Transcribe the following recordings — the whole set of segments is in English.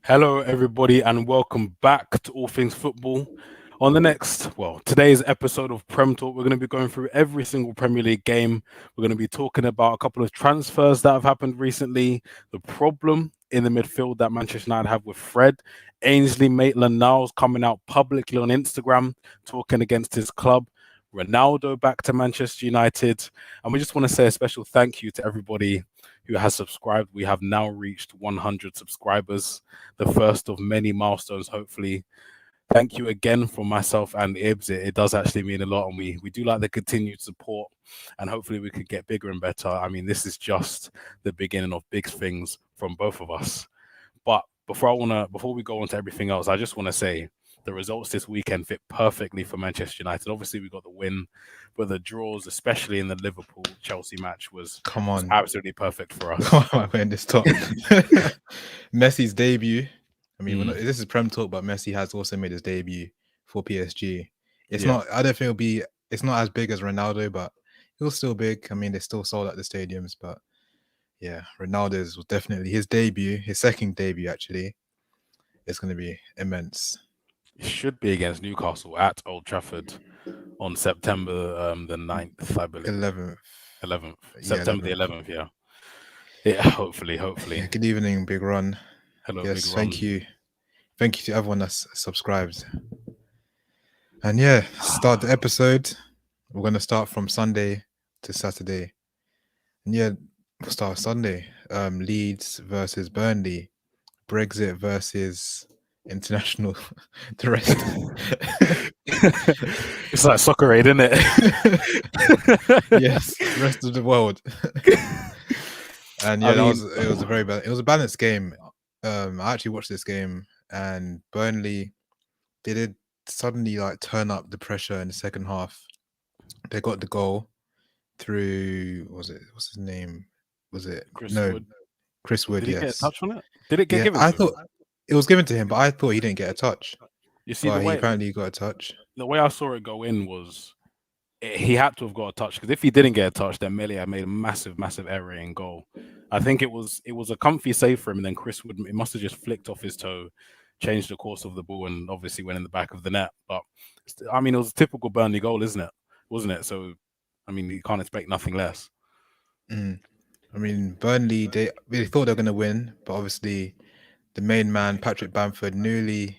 Hello, everybody, and welcome back to All Things Football. On today's episode of Prem Talk, we're going to be going through every single Premier League game. We're going to be talking about a couple of transfers that have happened recently, the problem in the midfield that Manchester United have with Fred, Ainsley Maitland-Niles coming out publicly on Instagram, talking against his club, Ronaldo back to Manchester United. And we just want to say a special thank you to everybody who has subscribed. We have now reached 100 subscribers, the first of many milestones, hopefully. Thank you again from myself and Ibs. It does actually mean a lot, and we do like the continued support, and hopefully we could get bigger and better. I mean, this is just the beginning of big things from both of us. But before we go on to everything else, I just want to say the results this weekend fit perfectly for Manchester United. Obviously, we got the win, but the draws, especially in the Liverpool-Chelsea match, was absolutely perfect for us. Come on, man, this talk. Messi's debut. I mean, this is Prem Talk, but Messi has also made his debut for PSG. It's not. I don't think it's not as big as Ronaldo, but it was still big. I mean, they still sold out the stadiums, but yeah, Ronaldo's was definitely his debut, his second debut actually. It's going to be immense. It should be against Newcastle at Old Trafford on September the 9th, I believe. 11th. September the 11th, yeah. Yeah, hopefully. Yeah, good evening, Big Ron. Hello, yes, Big Ron. thank you. Thank you to everyone that's subscribed. And yeah, start the episode. We're going to start from Sunday to Saturday. And yeah, we'll start with Sunday. Leeds versus Burnley. Brexit versus international. The rest. It's like soccer aid, isn't it? Yes, the rest of the world. And yeah, it was a balanced game. I actually watched this game, and Burnley, they did suddenly turn up the pressure in the second half. They got the goal through, what's his name? Was it Wood? Chris Wood? Did he yes. get a touch on it? Did it get given? I thought it was given to him, but I thought he didn't get a touch. You see, he apparently got a touch. The way I saw it go in was he had to have got a touch, because if he didn't get a touch, then Melia made a massive error in goal. I think it was a comfy save for him, and then Chris Wood, it must have just flicked off his toe, changed the course of the ball, and obviously went in the back of the net. But I mean, it was a typical Burnley goal, wasn't it? So I mean, you can't expect nothing less. I mean, Burnley, they thought they were going to win, but obviously the main man, Patrick Bamford, newly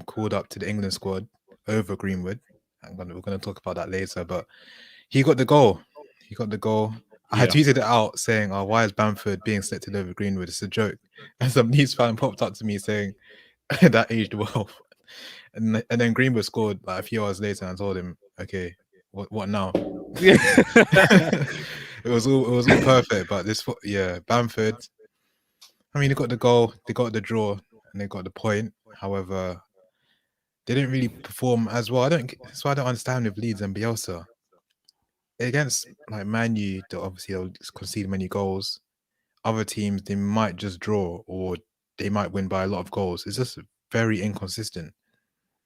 called up to the England squad over Greenwood. We're going to talk about that later, but he got the goal. I had tweeted it out saying, "Oh, why is Bamford being selected over Greenwood? It's a joke." And some news fan popped up to me saying that aged well. And then Greenwood scored a few hours later, and I told him, "Okay, what now?" Yeah. It was all perfect, but Bamford. I mean, they got the goal, they got the draw, and they got the point. However, they didn't really perform as well. That's why I don't understand with Leeds and Bielsa. Against Man U, they'll concede many goals. Other teams, they might just draw, or they might win by a lot of goals. It's just very inconsistent.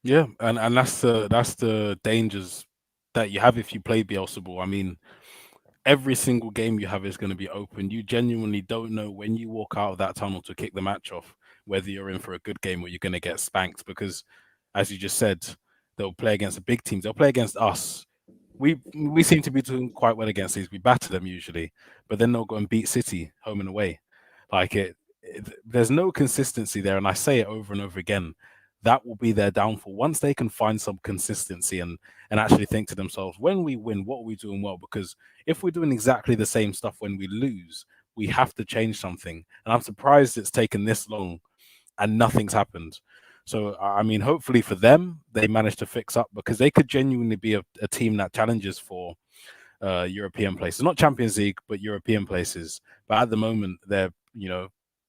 Yeah, and that's the dangers that you have if you play Bielsa ball. I mean, every single game you have is going to be open. You genuinely don't know when you walk out of that tunnel to kick the match off, whether you're in for a good game or you're going to get spanked, because, as you just said, they'll play against the big teams. They'll play against us. We seem to be doing quite well against these. We batter them usually, but then they'll go and beat City home and away. There's no consistency there, and I say it over and over again. That will be their downfall. Once they can find some consistency and actually think to themselves, when we win, what are we doing well? Because if we're doing exactly the same stuff when we lose, we have to change something. And I'm surprised it's taken this long and nothing's happened. So, I mean, hopefully for them, they managed to fix up, because they could genuinely be a team that challenges for European places. Not Champions League, but European places. But at the moment, they're,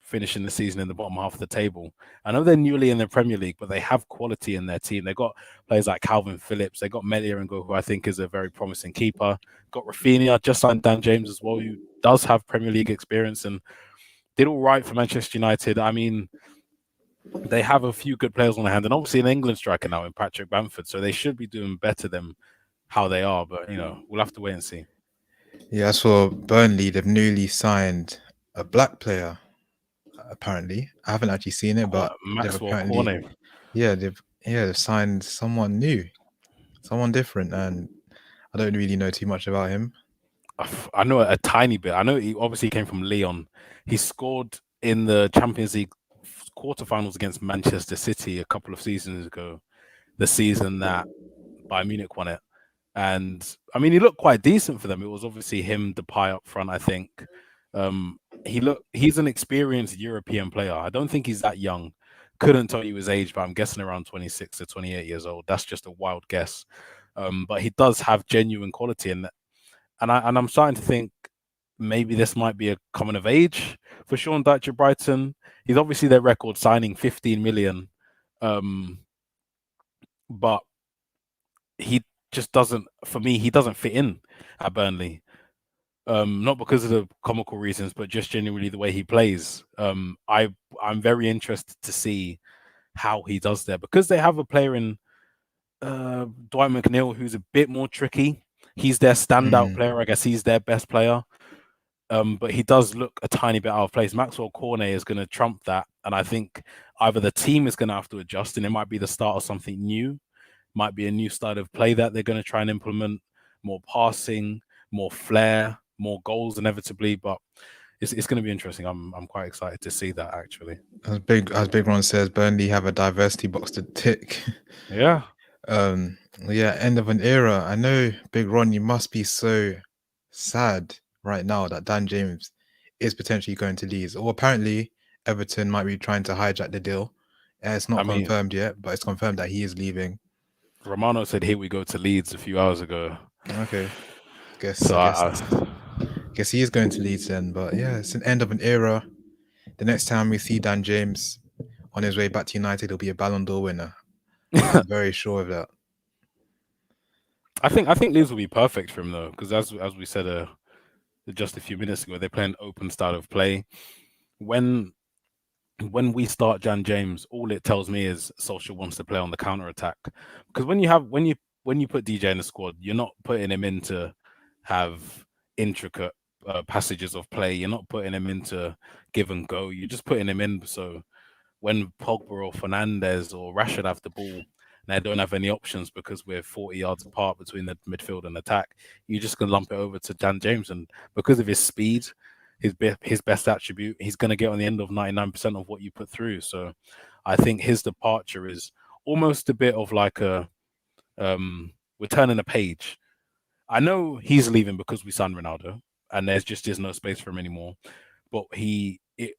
finishing the season in the bottom half of the table. I know they're newly in the Premier League, but they have quality in their team. They got players like Calvin Phillips. They got Melia and Go, who I think is a very promising keeper. Got Rafinha, just signed Dan James as well, who does have Premier League experience and did all right for Manchester United. I mean, they have a few good players on their hand, and obviously an England striker now in Patrick Bamford, so they should be doing better than how they are. But we'll have to wait and see. Yeah, as for Burnley, they've newly signed a black player. apparently. I haven't actually seen it, but they've Maxwell apparently, Cornet. they've signed someone new, someone different, and I don't really know too much about him. I know a tiny bit. I know he obviously came from Lyon. He scored in the Champions League quarterfinals against Manchester City a couple of seasons ago, the season that Bayern Munich won it. And I mean, he looked quite decent for them. It was obviously him, Depay up front, I think. He's an experienced European player. I don't think he's that young. Couldn't tell you his age, but I'm guessing around 26 to 28 years old. That's just a wild guess. But he does have genuine quality, and I'm starting to think maybe this might be a coming of age for Sean Dyche at Brighton. He's obviously their record signing 15 million, um, but he just doesn't. For me, he doesn't fit in at Burnley. Not because of the comical reasons, but just genuinely the way he plays. I'm very interested to see how he does there because they have a player in Dwight McNeil who's a bit more tricky. He's their standout Mm, player. I guess he's their best player. But he does look a tiny bit out of place. Maxwell Cornet is going to trump that, and I think either the team is going to have to adjust, and it might be the start of something new, might be a new style of play that they're going to try and implement, more passing, more flair, more goals inevitably. But it's going to be interesting. I'm quite excited to see that actually. as Big Ron says, Burnley have a diversity box to tick. Yeah, um, yeah, end of an era. I know, Big Ron, you must be so sad right now that Dan James is potentially going to Leeds, or apparently Everton might be trying to hijack the deal. It's I not mean, confirmed yet, but it's confirmed that he is leaving. Romano said, "Here we go to Leeds" a few hours ago. Okay, guess So I guess guess he is going to Leeds then. But yeah, it's an end of an era. The next time we see Dan James on his way back to United, he'll be a Ballon d'Or winner. I'm very sure of that. I think Leeds will be perfect for him though, because as we said just a few minutes ago, they play an open style of play. When when we start Jan James, all it tells me is Solskjaer wants to play on the counter attack. Because when you put DJ in the squad, you're not putting him in to have intricate passages of play. You're not putting him into give and go. You're just putting him in so when Pogba or Fernandez or Rashford have the ball, and they don't have any options because we're 40 yards apart between the midfield and attack, you just can lump it over to Jan James, and because of his speed, his best attribute, he's going to get on the end of 99% of what you put through. So, I think his departure is almost a bit of like we're turning a page. I know he's leaving because we signed Ronaldo, and there's just is no space for him anymore. But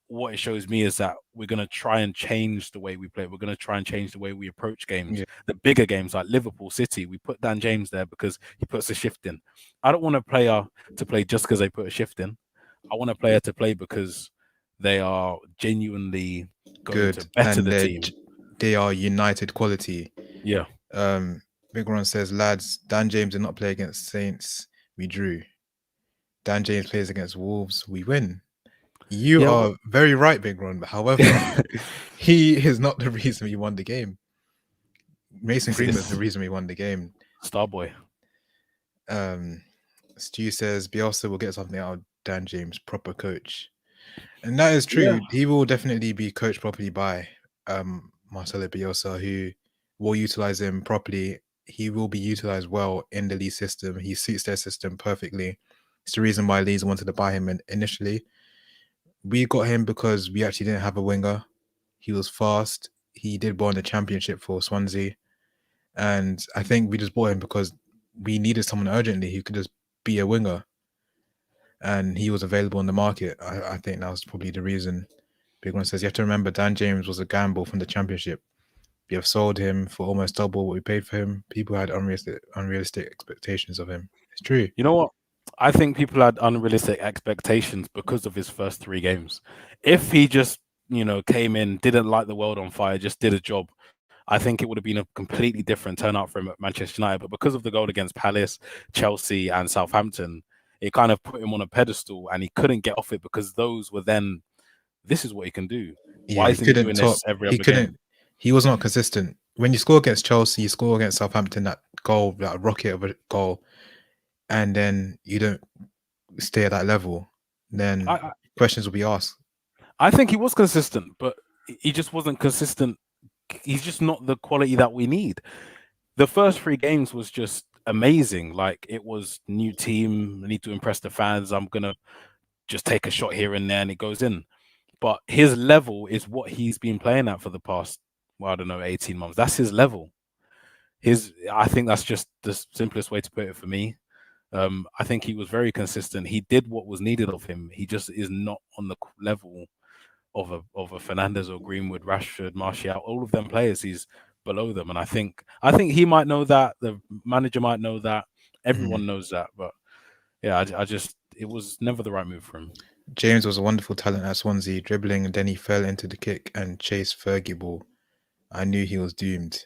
what it shows me is that we're gonna try and change the way we play. We're gonna try and change the way we approach games. Yeah, The bigger games like Liverpool City, we put Dan James there because he puts a shift in. I don't want a player to play just because they put a shift in. I want a player to play because they are genuinely going to good. better And the team. they are United quality. Yeah. Um, Big Ron says, lads, Dan James did not play against Saints. We drew. Dan James plays against Wolves. We win. You Yeah. are very right, Big Ron. However, he is not the reason we won the game. Mason Greenwood is the it's reason we won the game. Starboy. Um, Stu says Bielsa will get something out of Dan James, proper coach. And that is Yeah. true. He will definitely be coached properly by Marcelo Bielsa, who will utilize him properly. He will be utilized well in the Leeds system. He suits their system perfectly. It's the reason why Leeds wanted to buy him initially. We got him because we actually didn't have a winger. He was fast. He did well in the championship for Swansea. And I think we just bought him because we needed someone urgently who could just be a winger. And he was available in the market. I think that was probably the reason. Big One says you have to remember Dan James was a gamble from the championship. We have sold him for almost double what we paid for him. People had unrealistic expectations of him. It's true. You know what? I think people had unrealistic expectations because of his first three games. If he just, came in, didn't light the world on fire, just did a job, I think it would have been a completely different turnout for him at Manchester United. But because of the goal against Palace, Chelsea, and Southampton, it kind of put him on a pedestal and he couldn't get off it because those were then, this is what he can do. Yeah, Why he isn't he couldn't doing top. this every He other game? couldn't. He was not consistent. When you score against Chelsea, you score against Southampton, that goal, that rocket of a goal, and then you don't stay at that level, then I, questions will be asked. I think he was consistent, but he just wasn't consistent. He's just not the quality that we need. The first three games was just amazing. Like it was new team, I need to impress the fans. I'm gonna just take a shot here and there, and it goes in. But his level is what he's been playing at for the past, well, I don't know, 18 months. That's his level. I think that's just the simplest way to put it for me. I think he was very consistent. He did what was needed of him. He just is not on the level of a Fernandez or Greenwood, Rashford, Martial, all of them players. He's below them, and I think he might know that. The manager might know that. Mhm. Everyone knows that, but yeah, I just it was never the right move for him. James was a wonderful talent at Swansea, dribbling and then he fell into the kick and chased Fergie ball. I knew he was doomed.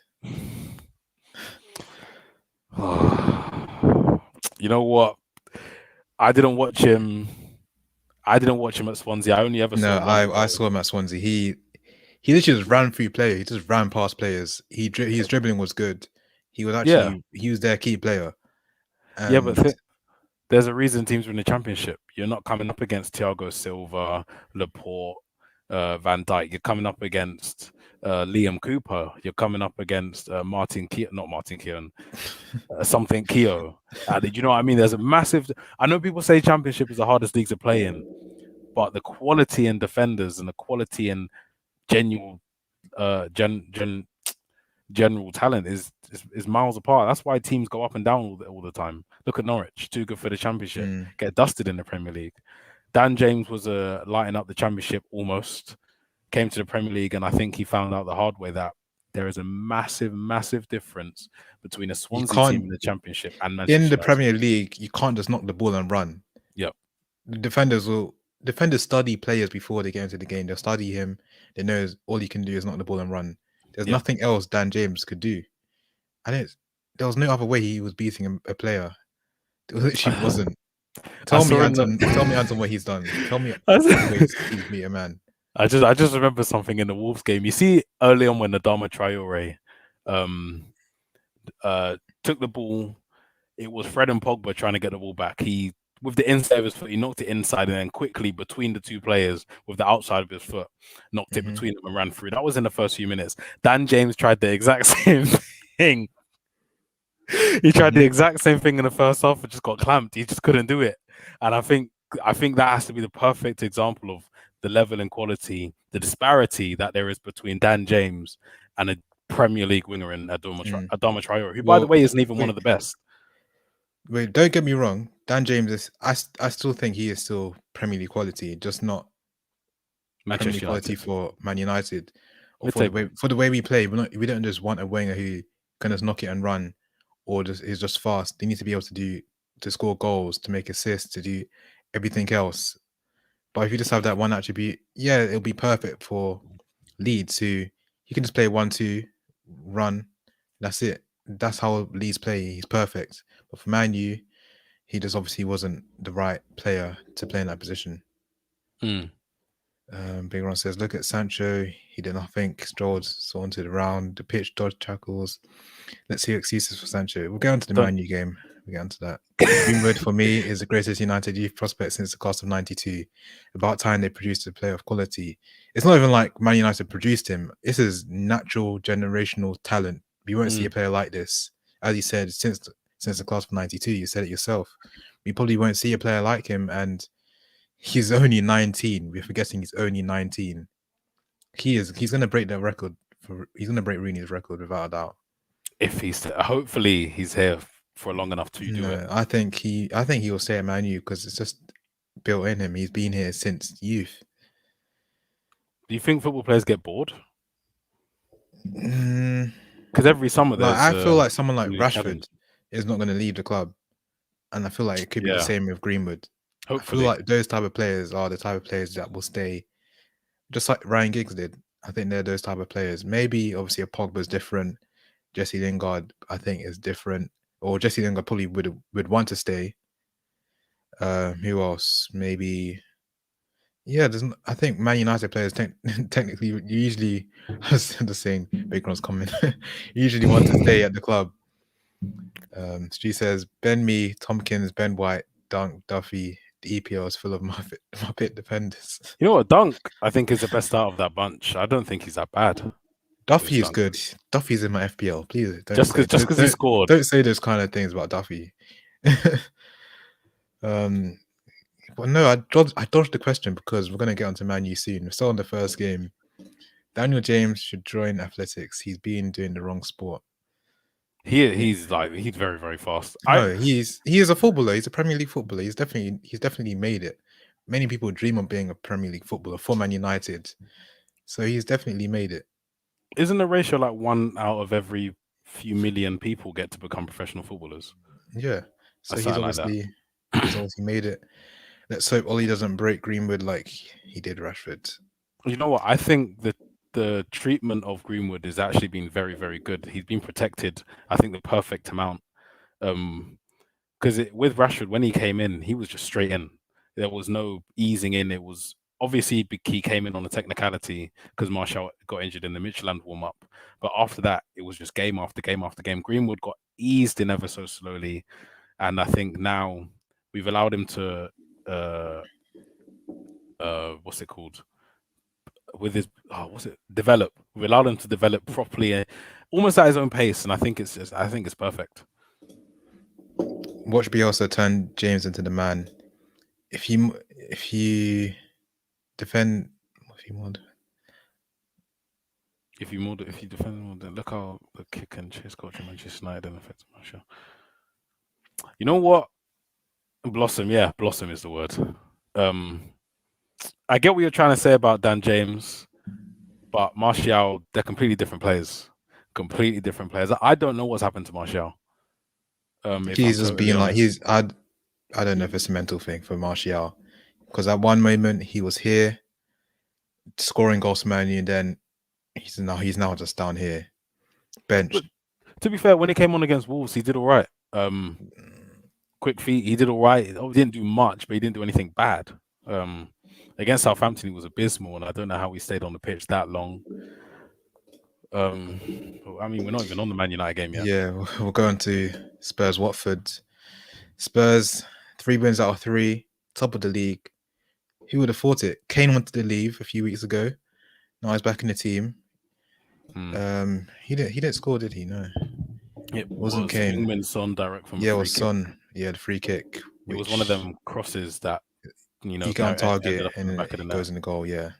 You know what? I didn't watch him. I didn't watch him at Swansea. I only ever saw No, one I goal. saw him at Swansea. He literally just ran through players. He just ran past players. His dribbling was good. Yeah, He was their key player. yeah, but And there's a reason teams are in the championship. You're not coming up against Thiago Silva, Laporte, Van Dijk. You're coming up against Liam Cooper. You're coming up against Martin Keown, not Martin Keown, something Keogh. You know what I mean? There's a massive. I know people say championship is the hardest league to play in, but the quality in defenders and the quality in genuine gen general talent is miles apart. That's why teams go up and down all the time. Look at Norwich, too good for the championship, mm, get dusted in the Premier League. Dan James was lighting up the championship almost, came to the Premier League, and I think he found out the hard way that there is a massive, massive difference between a you Swansea team can't in the championship and in Manchester the United. Premier League, you can't just knock the ball and run. Yep. The defenders study players before they get into the game. They'll study him. They know all he can do is knock the ball and run. There's Yep. nothing else Dan James could do. And there was no other way he was beating a player. There literally wasn't. I saw in the. Tell me, Anton, what he's done. Tell me I other s- ways he's beat a man. I just remember something in the Wolves game. You see early on when Adama Traore um took the ball. It was Fred and Pogba trying to get the ball back. He, with the inside of his foot, he knocked it inside and then quickly between the two players with the outside of his foot, knocked it Hmm. between them and ran through. That was in the first few minutes. Dan James tried the exact same thing. He tried the Hmm. exact same thing in the first half and just got clamped. He just couldn't do it. And I think that has to be the perfect example of the level and quality, the disparity that there is between Dan James and a Premier League winger in Mm. Adama Traore, who, by the Well, way, isn't even one wait, of the best. don't get me wrong. Dan James is. I still think he is still Premier League quality, just not Premier League Manchester quality United, for Man United, or mid-table. for the way we play. We don't just want a winger who can just knock it and run, or just is just fast. They need to be able to score goals, to make assists, to do everything else. But if you just have that one attribute, yeah, it'll be perfect for Leeds. Who you can just play 1-2, run. That's it. That's how Leeds play. He's perfect. But for Man U, he just obviously wasn't the right player to play in that position. Mm. Big Ron says, look at Sancho. He did nothing. Strolled, sauntered around the pitch, dodged tackles. Let's see excuses for Sancho. We'll get on to the Don't. Man U game. We'll get on to that. Greenwood, for me, is the greatest United youth prospect since the class of 92. About time they produced a player of quality. It's not even like Man United produced him. This is natural generational talent. We won't see a Mm. player like this. As you said, since the class of 92, you said it yourself. We probably won't see a player like him, and he's only 19. We're forgetting he's only 19. He's gonna break the record he's gonna break Rooney's record without a doubt. If hopefully he's here for long enough to do it. No, I think he will stay at Man U because it's just built in him. He's been here since youth. Do you think football players get bored? Mm, Because every summer like there's I feel a like someone like new challenge. Rashford is not gonna leave the club. And I feel like it could be the Yeah, same with Greenwood. I feel hopefully. like those type of players are the type of players that will stay, just like Ryan Giggs did. I think they're those type of players. Maybe obviously a Pogba's different. Jesse Lingard, I think, is different. Or Jesse Lingard probably would want to stay. Who else? Maybe. Yeah, I think Man United players technically usually the same. Bacon's comment. Usually want to stay at the club. She says Ben Mee, Tompkins, Ben White, Dunk, Duffy, the EPL is full of Muppet defenders. You know what? Dunk, I think, is the best out of that bunch. I don't think he's that bad. Duffy Lewis is Dunk. good. Duffy's in my FPL. Please Just because he scored. don't say those kind of things about Duffy. But no, I dodged the question because we're gonna get onto Man U soon. We saw in the first game, Daniel James should join athletics. He's been doing the wrong sport. He's very, very fast. No, he is a footballer. He's a Premier League footballer. He's definitely made it. Many people dream of being a Premier League footballer for Man United. So he's definitely made it. Isn't the ratio like 1 out of every few million people get to become professional footballers? Yeah. So Something like that. he's obviously made it. Let's hope Ollie doesn't break Greenwood like he did Rashford. You know what? I think that the treatment of Greenwood has actually been very, very good. He's been protected, I think, the perfect amount. Because with Rashford, when he came in, he was just straight in. There was no easing in. It was obviously he came in on a technicality because Martial got injured in the Midtjylland warm-up. But after that, it was just game after game after game. Greenwood got eased in ever so slowly. And I think now we've allowed him to, what's it called? With his, develop. We allowed him to develop properly, almost at his own pace. And I think it's perfect. Watch Bielsa turn James into the man. If you defend, if you defend more, then look how the kick and chase culture Manchester United affects Martial. You know what? Blossom is the word. I get what you're trying to say about Dan James, but Martial, they're completely different players. Completely different players. I don't know what's happened to Martial. He's just been like I don't know if it's a mental thing for Martial, because at one moment he was here scoring goals for Man U, and then he's now just down here, benched. But to be fair, when he came on against Wolves, he did all right. Quick feet, he did all right. He didn't do much, but he didn't do anything bad. Against Southampton, he was abysmal, and I don't know how he stayed on the pitch that long. I mean, we're not even on the Man United game yet. Yeah, we'll go on to Spurs Watford. Spurs 3 wins out of 3, top of the league. Who would have thought it? Kane wanted to leave a few weeks ago. Now he's back in the team. He didn't score, did he? No. It wasn't Kane. Heung-min Son direct from it was Son. Yeah, the free kick. It was one of them crosses that he can't target and it goes in the goal. Yeah.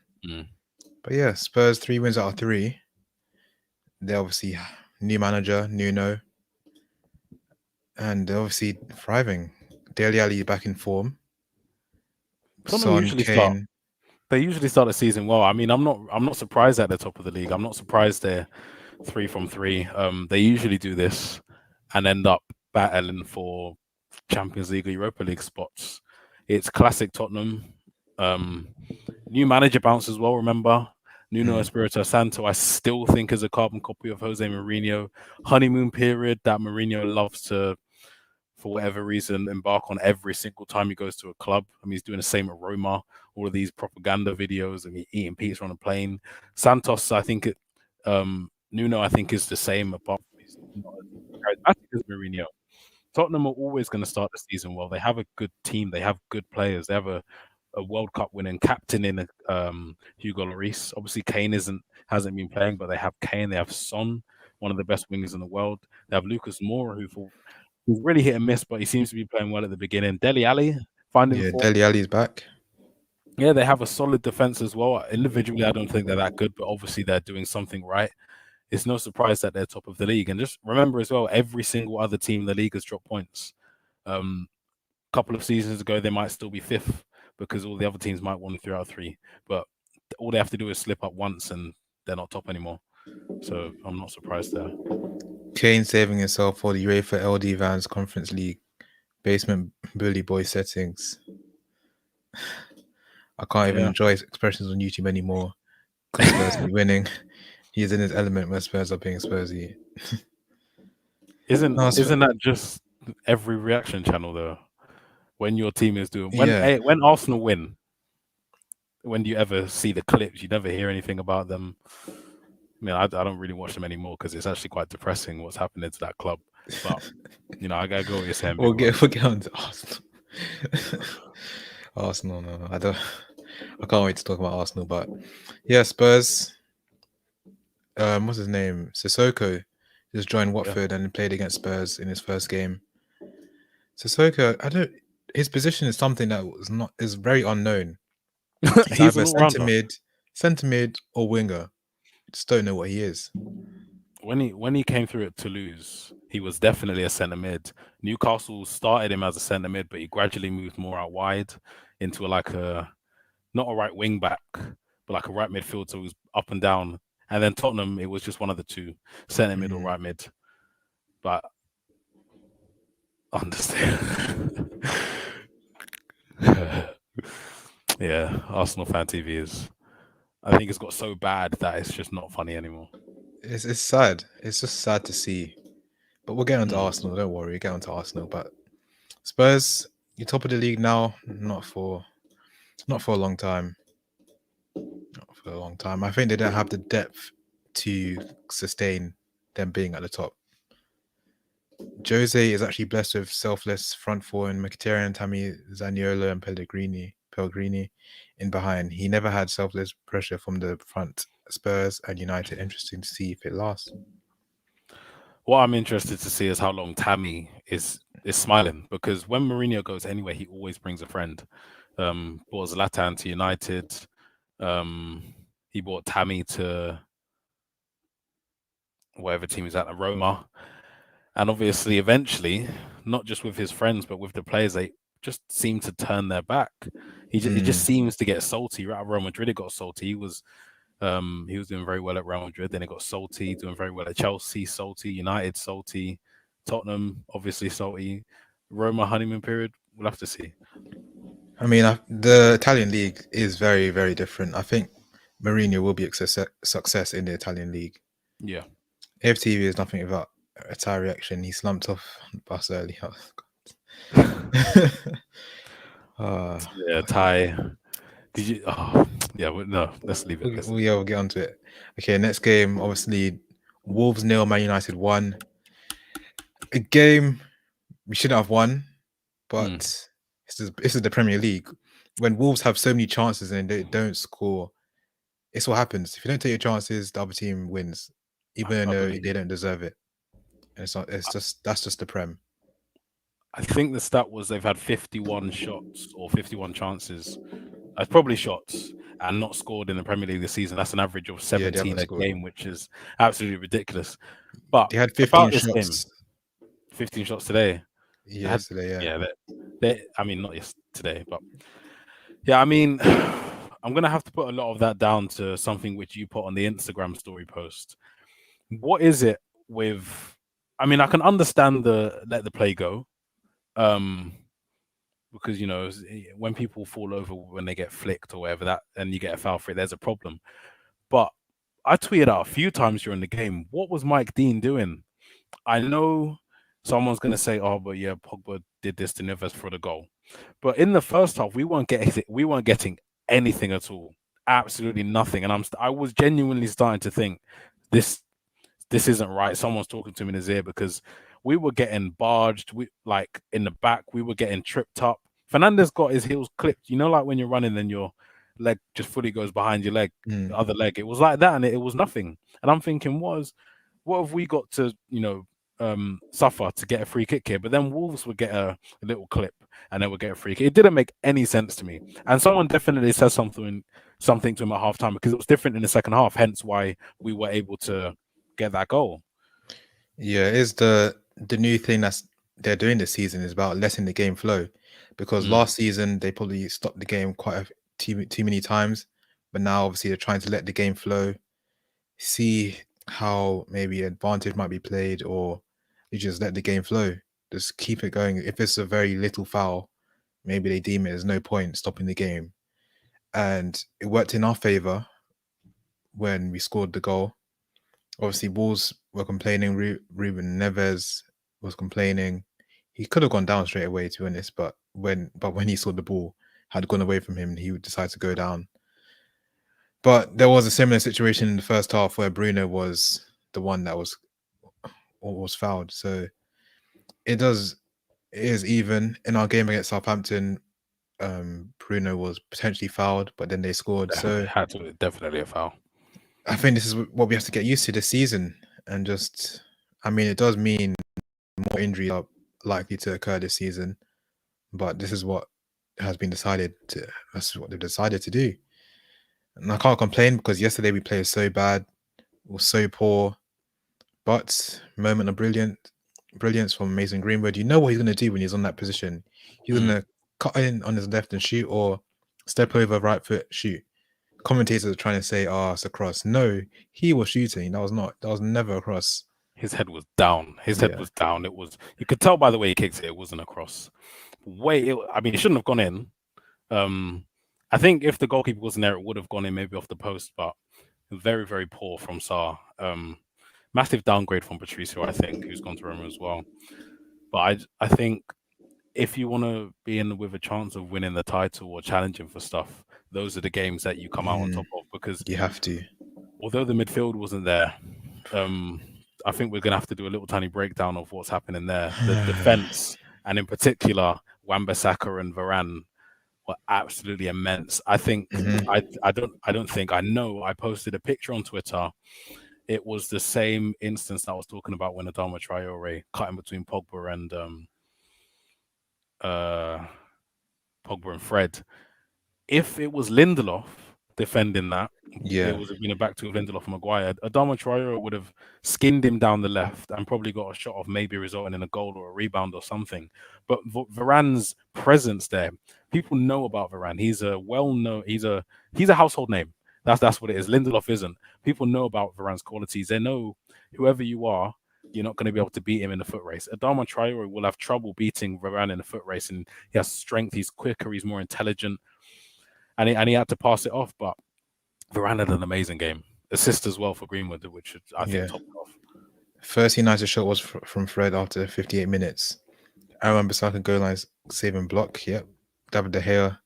But yeah, Spurs 3 wins out of 3. They're obviously new manager, Nuno, and they're obviously thriving. Dele Alli back in form. Son, Kane. They usually start the season well. I mean, I'm not surprised at the top of the league. I'm not surprised they're 3 from 3. They usually do this and end up battling for Champions League or Europa League spots. It's classic Tottenham. New manager bounce as well, remember? Nuno Espirito Santo, I still think is a carbon copy of Jose Mourinho. Honeymoon period that Mourinho loves to, for whatever reason, embark on every single time he goes to a club. I mean, he's doing the same at Roma, all of these propaganda videos, and eating pizza on a plane. Santos, I think Nuno, I think, is the same, apart from he's not as charismatic as Mourinho. Tottenham are always going to start the season well. They have a good team. They have good players. They have a World Cup winning captain in Hugo Lloris. Obviously, Kane hasn't been playing, but they have Kane. They have Son, one of the best wingers in the world. They have Lucas Moura, who's really hit and miss, but he seems to be playing well at the beginning. Dele Alli finding form. Dele Alli's back. Yeah, they have a solid defense as well. Individually, I don't think they're that good, but obviously they're doing something right. It's no surprise that they're top of the league. And just remember as well, every single other team in the league has dropped points. A couple of seasons ago, they might still be 5th because all the other teams might win 3 out of 3. But all they have to do is slip up once and they're not top anymore. So I'm not surprised there. Kane saving himself for the UEFA LD Vans Conference League basement bully boy settings. I can't even enjoy his expressions on YouTube anymore because Spurs are winning. He's in his element where Spurs are being Spursy. Isn't that just every reaction channel though? When your team is doing when Arsenal win, when do you ever see the clips? You never hear anything about them. I mean, I don't really watch them anymore because it's actually quite depressing what's happening to that club. But I gotta go with your saying. We'll get on to Arsenal. Arsenal, no, I don't. I can't wait to talk about Arsenal, but yeah, Spurs. What's his name? Sissoko just joined Yeah. Watford and played against Spurs in his first game. Sissoko, I don't. His position is something that was not is very unknown. He's He's either an all-rounder. centre mid, or winger. Just don't know what he is. When he came through at Toulouse, he was definitely a centre mid. Newcastle started him as a centre mid, but he gradually moved more out wide into like a not a right wing back, but like a right midfield, so he was up and down. And then Tottenham, it was just one of the two, centre mid or Mm. right mid. But understand. Yeah, Arsenal fan TV is. I think it's got so bad that it's just not funny anymore. It's sad. It's just sad to see. But we'll get onto Mm. Arsenal. Don't worry, we'll get onto Arsenal. But Spurs, you're top of the league now. Not for a long time. Not for a long time. I think they don't have the depth to sustain them being at the top. Jose is actually blessed with selfless front four in Mkhitaryan, Tammy, Zaniolo, and Pellegrini in behind. He never had selfless pressure from the front. Spurs and United. Interesting to see if it lasts. What I'm interested to see is how long Tammy is smiling because when Mourinho goes anywhere, he always brings a friend. Brought Zlatan to United. He brought Tammy to whatever team he's at Roma. And obviously, eventually, not just with his friends, but with the players, they just seem to turn their back. He just Mm. seems to get salty. Right at Real Madrid, he got salty. He was doing very well at Real Madrid. Then he got salty, doing very well at Chelsea, salty, United, salty, Tottenham, obviously salty. Roma honeymoon period. We'll have to see. I mean, the Italian league is very, very different. I think Mourinho will be a success in the Italian league. Yeah. AFTV is nothing without a tie reaction. He slumped off the bus early. Yeah, Ty. Did you? Oh, yeah. No, let's leave it. We'll get onto it. Okay, next game, obviously, Wolves 0, Man United 1. A game we should have won, but Mm, this is the Premier League. When Wolves have so many chances and they don't score, it's what happens. If you don't take your chances, the other team wins, even I though believe. they don't deserve it. And it's not. It's just that's just the Prem. I think the stat was they've had 51 shots or 51 chances. It's probably shots and not scored in the Premier League this season. That's an average of Yeah, they haven't 17 a scored. game, which is absolutely ridiculous. But They had 15 about this game, shots 15 shots today. They had, yesterday. Yeah. yeah, I mean, not yesterday, but yeah, I mean, I'm gonna have to put a lot of that down to something which you put on the Instagram story post. What is it with? I mean, I can understand the let the play go, um, because when people fall over when they get flicked or whatever that, and you get a foul for it, there's a problem. But I tweeted out a few times during the game, what was Mike Dean doing? I know someone's going to say, "Oh, but yeah, Pogba did this to Neves for the goal." But in the first half, we weren't getting anything at all, absolutely nothing. And I was genuinely starting to think this this isn't right. Someone's talking to him in his ear because we were getting barged. We like in the back, we were getting tripped up. Fernandez got his heels clipped. You know, like when you're running and your leg just fully goes behind your leg, the Mm. other leg. It was like that, and it was nothing. And I'm thinking, what have we got to, suffer to get a free kick here? But then Wolves would get a little clip and they would get a free kick. It didn't make any sense to me. And someone definitely said something to him at halftime because it was different in the second half, hence why we were able to get that goal. Yeah, it is the new thing they're doing this season is about letting the game flow, because Mm, last season they probably stopped the game too many times, but now obviously they're trying to let the game flow, see how maybe advantage might be played, or you just let the game flow, just keep it going. If it's a very little foul, maybe they deem it there's no point stopping the game, and it worked in our favor when we scored the goal. Obviously, Wolves were complaining. Ruben Neves was complaining. He could have gone down straight away, to be honest. But when he saw the ball had gone away from him, he would decide to go down. But there was a similar situation in the first half where Bruno was the one that was fouled. So it is even in our game against Southampton. Bruno was potentially fouled, but then they scored. Definitely So had to, definitely a foul. I think this is what we have to get used to this season, and just, I mean, it does mean more injuries are likely to occur this season, but this is what has been decided to. That's what they've decided to do, and I can't complain because yesterday we played so bad, was so poor, but moment of brilliance from Mason Greenwood. You know what he's going to do when he's on that position. He's going Mm. to cut in on his left and shoot, or step over right foot, shoot. Commentators are trying to say, "Oh, it's a cross." No, he was shooting. That was not. That was never a cross. His head was down. His head Yeah. was down. It was. You could tell by the way he kicks it. It wasn't a cross. I mean, it shouldn't have gone in. Um, I think if the goalkeeper wasn't there, it would have gone in maybe off the post. But very, very poor from Sarr. Massive downgrade from Patricio, I think, who's gone to Roma as well. But I think if you want to be in with a chance of winning the title or challenging for stuff, those are the games that you come out on top of. Because You have to. although the midfield wasn't there, um, I think we're gonna have to do a little tiny breakdown of what's happening there. The defense, and in particular, Wan-Bissaka and Varane were absolutely immense. I think Mhm. I know I posted a picture on Twitter. It was the same instance that I was talking about when Adama Traore cut in between uh, Pogba and Fred. If it was Lindelof defending that, it Yeah. would have been a back to Lindelof and Maguire. Adama Traore would have skinned him down the left and probably got a shot of maybe resulting in a goal or a rebound or something. But Varane's presence there, people know about Varane. He's a well-known. He's a household name. That's what it is. Lindelof isn't. People know about Varane's qualities. They know whoever you are, you're not going to be able to beat him in the foot race. Adama Traore will have trouble beating Varane in the foot race, and he has strength. He's quicker. He's more intelligent, and he had to pass it off. But Varane had an amazing game. Assist as well for Greenwood, which I think Yeah. topped it off. First United shot was from Fred after 58 minutes. Aaron Bissaka goal line saving block. Yep. David De Gea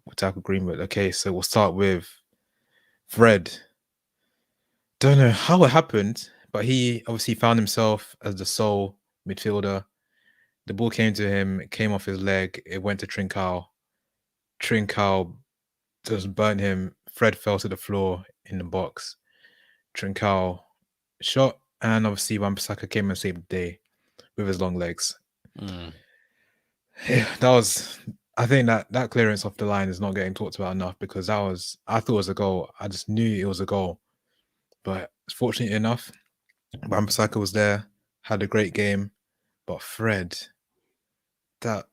will tackle Greenwood. Okay, so we'll start with Fred. Don't know how it happened, but he obviously found himself as the sole midfielder. The ball came to him, it came off his leg, it went to Trincao. Trincao just burnt him. Fred fell to the floor in the box. Trincao shot, and obviously Wan-Bissaka came and saved the day with his long legs. Mm. Yeah, that was. I think that clearance off the line is not getting talked about enough because that was. I thought it was a goal. I just knew it was a goal, but fortunately enough, Wan-Bissaka was there, had a great game, but Fred.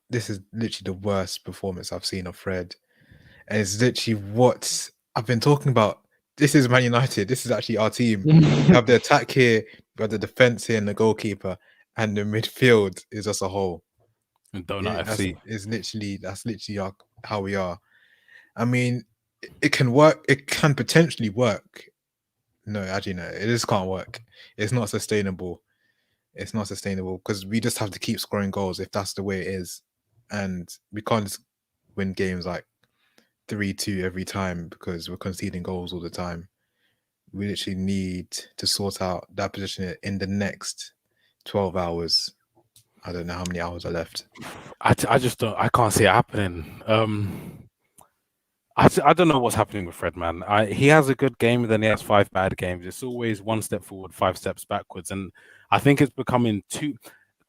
This is literally the worst performance I've seen of Fred, and it's literally what I've been talking about. This is Man United. This is actually our team. We have the attack here, we have the defense here, and the goalkeeper, and the midfield is just a whole. And Donut FC. That's literally how we are. I mean, it can work. It can potentially work. No, actually, no. It just can't work. It's not sustainable. It's not sustainable because we just have to keep scoring goals if that's the way it is, and we can't just win games like 3-2 every time because we're conceding goals all the time. We literally need to sort out that position in the next 12 hours. I don't know how many hours are left. I just don't. I can't see it happening. I don't know what's happening with Fred, man. He has a good game, then he has five bad games. It's always one step forward, five steps backwards, and I think it's becoming too.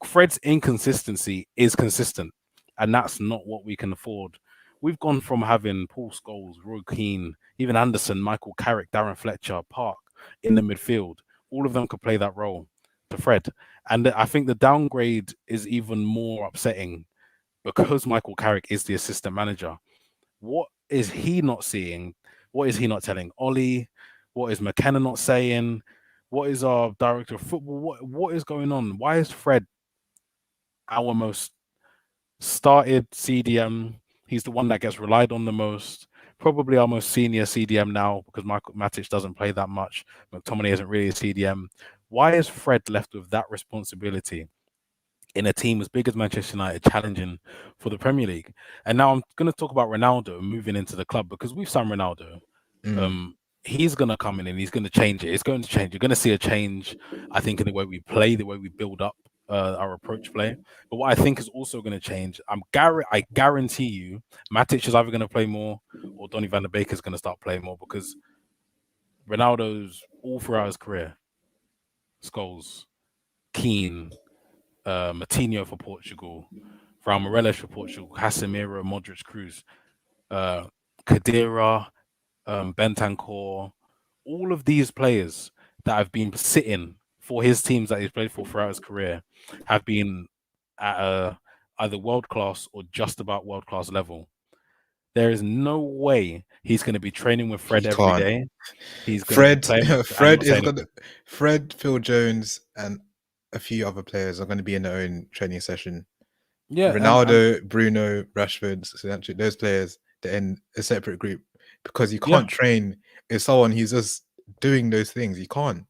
Fred's inconsistency is consistent, and that's not what we can afford. We've gone from having Paul Scholes, Roy Keane, even Anderson, Michael Carrick, Darren Fletcher, Park in the midfield. All of them could play that role to Fred, and I think the downgrade is even more upsetting because Michael Carrick is the assistant manager. What is he not seeing? What is he not telling Ollie? What is McKenna not saying? What is our director of football? What is going on? Why is Fred our most started CDM? He's the one that gets relied on the most. Probably our most senior CDM now because Michael Matic doesn't play that much. McTominay isn't really a CDM. Why is Fred left with that responsibility in a team as big as Manchester United challenging for the Premier League? And now I'm going to talk about Ronaldo moving into the club because we've signed Ronaldo. He's going to come in and he's going to change it. It's going to change. You're going to see a change, I think, in the way we play, the way we build up. our approach play. But what I think is also going to change, I guarantee you, Matic is either going to play more or Donny van der Beek is going to start playing more because Ronaldo's all throughout his career, Scholes, Keane, Matinho for Portugal, Raul Morelos for Portugal, Casemiro, Modric, Cruz, uh, Kadira, Bentancur, all of these players that have been sitting for his teams that he's played for throughout his career have been at either world class or just about world class level. There is no way he's going to be training with He Fred every can't. day. He's going to be Fred, playing with, and Fred not is saying gonna. Fred, Phil Jones, and a few other players are going to be in their own training session. yeah, and Ronaldo, Bruno, Rashford, Sancho, those players, they're in a separate group because you yeah, can't train if someone who's just doing those things. You can't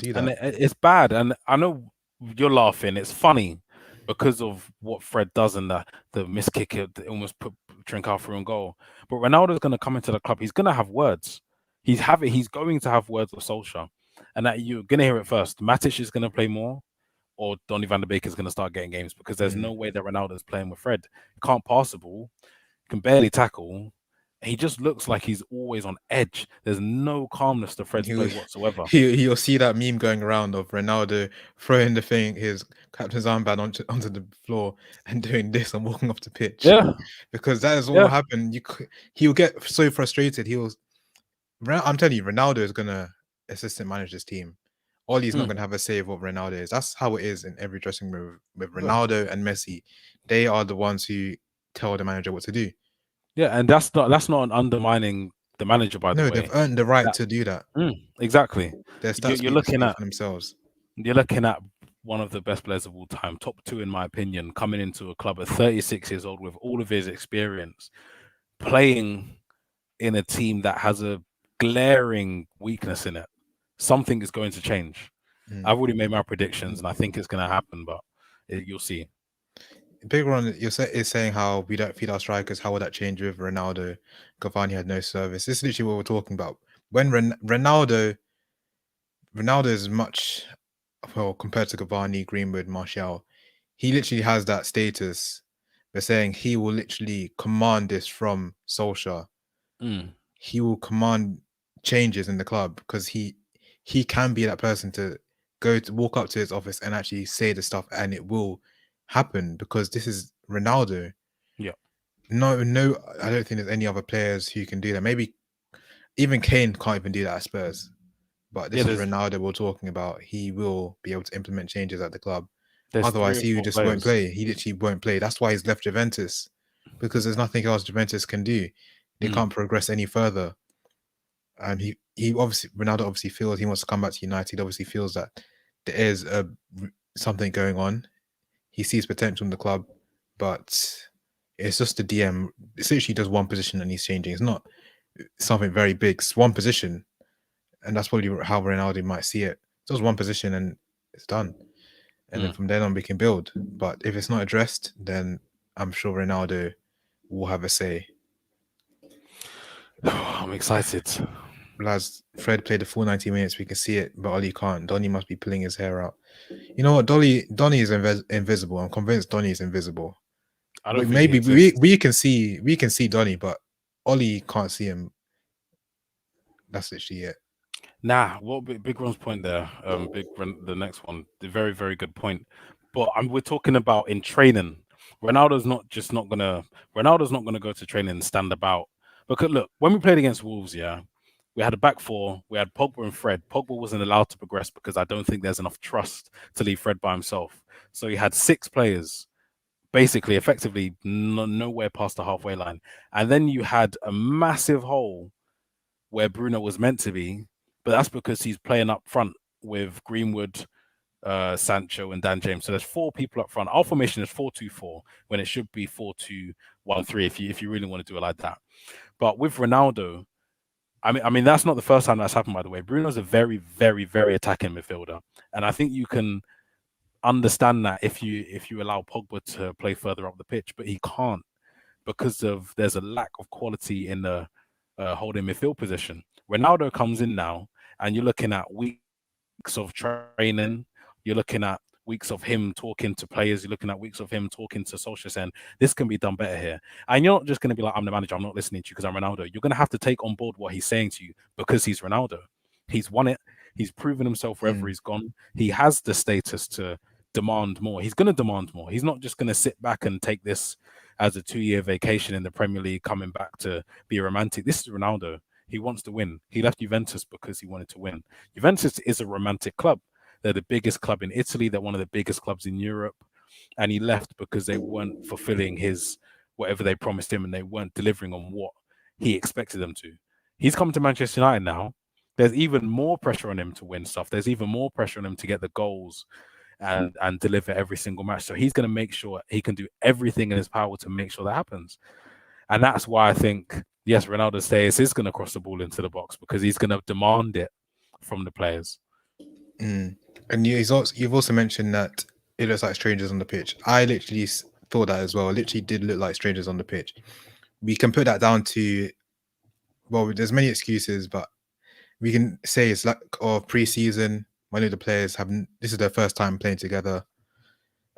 do and that. it's bad. And I know you're laughing. It's funny because of what Fred does and the miss kick, it almost put Trincao through on goal. But Ronaldo's going to come into the club. He's going to have words. He's going to have words with Solskjaer, and that you're going to hear it first. Matic is going to play more, or Donny van der Beek is going to start getting games because there's Mm. no way that Ronaldo's playing with Fred. He can't pass the ball, can barely tackle. He just looks like he's always on edge. There's no calmness to Fred's He'll, play whatsoever. you'll see that meme going around of Ronaldo throwing the thing, his captain's armband onto the floor and doing this and walking off the pitch Yeah, because that is what will yeah. happen. He'll get so frustrated. I'm telling you, Ronaldo is gonna assistant manage this team. Ollie's not Mm. gonna have a say of what Ronaldo is. That's how it is in every dressing room with Yeah. Ronaldo and Messi. They are the ones who tell the manager what to do. Yeah, and that's not an undermining the manager, by the No, they've way. earned the right That to do that. exactly. Their You're, stats you're looking speak at for themselves. you're looking at one of the best players of all time, top two in my opinion, coming into a club at 36 years old with all of his experience, playing in a team that has a glaring weakness in it. Something is going to change. Mm. I've already made my predictions, and I think it's going to happen, but you'll see. Big one is saying how we don't feed our strikers. How will that change with Ronaldo? Cavani had no service. This is literally what we're talking about. When Ronaldo is much well compared to Cavani, Greenwood, Martial. He literally has that status. They're saying he will literally command this from Solskjaer. Mm, He will command changes in the club because he can be that person to walk up to his office and actually say the stuff, and it will happen because this is Ronaldo. yeah, No, I don't think there's any other players who can do that. Maybe even Kane can't even do that at Spurs. But yeah. this is There's Ronaldo we're talking about. He will be able to implement changes at the club. there's three Otherwise, or he four just won't players. play. He literally won't play. That's why he's left Juventus because there's nothing else Juventus can do. They Mm, can't progress any further. And he obviously Ronaldo obviously feels he wants to come back to United. He obviously feels that there is something going on. He sees potential in the club, but it's just the DM. It's literally just one position and he's changing. It's not something very big. It's one position, and that's probably how Ronaldo might see it. It's just one position and it's done. And then mm. from then on we can build. But if it's not addressed, then I'm sure Ronaldo will have a say. I'm excited. Lads, Fred played the full 90 minutes. We can see it, but Ollie can't. Donny must be pulling his hair out. You know what? Donny is invisible. I'm convinced Donny is invisible. I don't think he Maybe exists. we can see Donny, but Ollie can't see him. That's literally it. Nah, what Big Ron's point there, Big Ron, the next one, the very, very good point. But we're talking about in training. Ronaldo's not just not gonna. Ronaldo's not gonna go to training and stand about. Because look, when we played against Wolves, yeah, we had a back four. We had Pogba and Fred. Pogba wasn't allowed to progress because I don't think there's enough trust to leave Fred by himself. So he had six players, basically, effectively, nowhere past the halfway line, and then you had a massive hole where Bruno was meant to be, but that's because he's playing up front with Greenwood, Sancho, and Dan James. So there's four people up front. Our formation is 4-2-4 when it should be 4-2-1-3 if you really want to do it like that. But with Ronaldo, I mean that's not the first time that's happened, by the way. Bruno's a very, very, very attacking midfielder, and I think you can understand that if you allow Pogba to play further up the pitch, but he can't because of there's a lack of quality in the holding midfield position. Ronaldo comes in now, and you're looking at weeks of training. You're looking at weeks of him talking to players. You're looking at weeks of him talking to Solskjaer saying, this can be done better here. And you're not just going to be like, I'm the manager, I'm not listening to you because I'm Ronaldo. You're going to have to take on board what he's saying to you because he's Ronaldo. He's won it. He's proven himself wherever Mm, he's gone. He has the status to demand more. He's going to demand more. He's not just going to sit back and take this as a 2-year vacation in the Premier League, coming back to be romantic. This is Ronaldo. He wants to win. He left Juventus because he wanted to win. Juventus is a romantic club. They're the biggest club in Italy. They're one of the biggest clubs in Europe. And he left because they weren't fulfilling his whatever they promised him and they weren't delivering on what he expected them to. He's come to Manchester United now. There's even more pressure on him to win stuff. There's even more pressure on him to get the goals and deliver every single match. So he's going to make sure he can do everything in his power to make sure that happens. And that's why I think, yes, Ronaldo says is going to cross the ball into the box because he's going to demand it from the players. mm. And you've also mentioned that it looks like strangers on the pitch. I literally thought that as well. It literally did look like strangers on the pitch. We can put that down to, well, there's many excuses, but we can say it's lack of pre-season. Many of the players haven't. This is their first time playing together.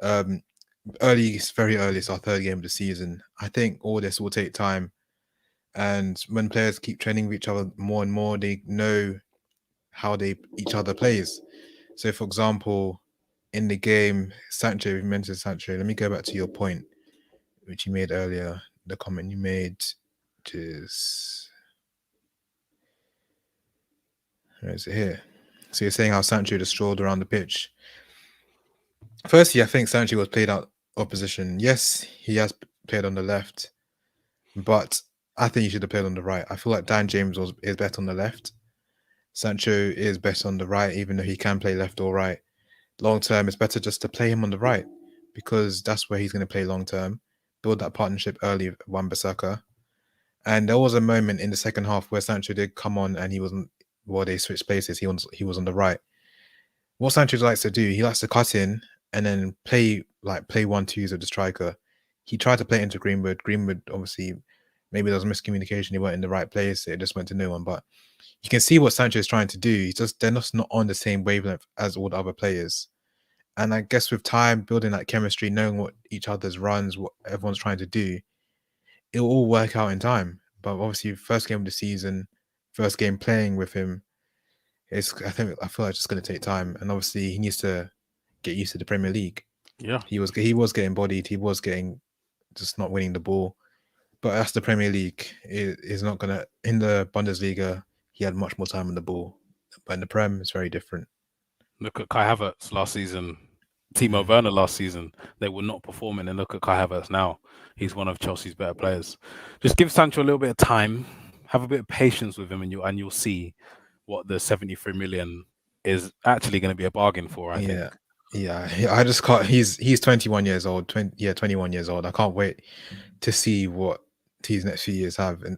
It's very early. It's our third game of the season. I think all this will take time, and when players keep training with each other more and more, they know how each other plays. So, for example, in the game, Sancho, you mentioned Sancho. Let me go back to your point, which you made earlier. The comment you made, which is, where is it here? So you're saying how Sancho just strolled around the pitch. Firstly, I think Sancho was played out of position. Yes, he has played on the left, but I think he should have played on the right. I feel like Dan James is better on the left. Sancho is better on the right, even though he can play left or right. Long term, it's better just to play him on the right because that's where he's going to play long term. Build that partnership early with Wan-Bissaka. And there was a moment in the second half where Sancho did come on and he wasn't. Well, they switched places. He was on the right. What Sancho likes to do, he likes to cut in and then play 1-2s with the striker. He tried to play into Greenwood. Greenwood, obviously, maybe there was miscommunication. He weren't in the right place. It just went to no one. But you can see what Sancho is trying to do. They're just not on the same wavelength as all the other players. And I guess with time, building that chemistry, knowing what each other's runs, what everyone's trying to do, it'll all work out in time. But obviously, first game of the season, first game playing with him, I feel like it's just going to take time. And obviously, he needs to get used to the Premier League. Yeah, he was getting bodied. He was getting just not winning the ball. But that's the Premier League. It is not going to. In the Bundesliga, he had much more time on the ball. But in the Prem, it's very different. look at Kai Havertz last season, Timo Werner last season. They were not performing, and look at Kai Havertz now. He's one of Chelsea's better players. Just give Sancho a little bit of time, have a bit of patience with him, and you'll see what the 73 million is actually going to be a bargain for. I think. Yeah. I just can't. He's 21 years old. 21 years old. I can't wait to see what his next few years have, and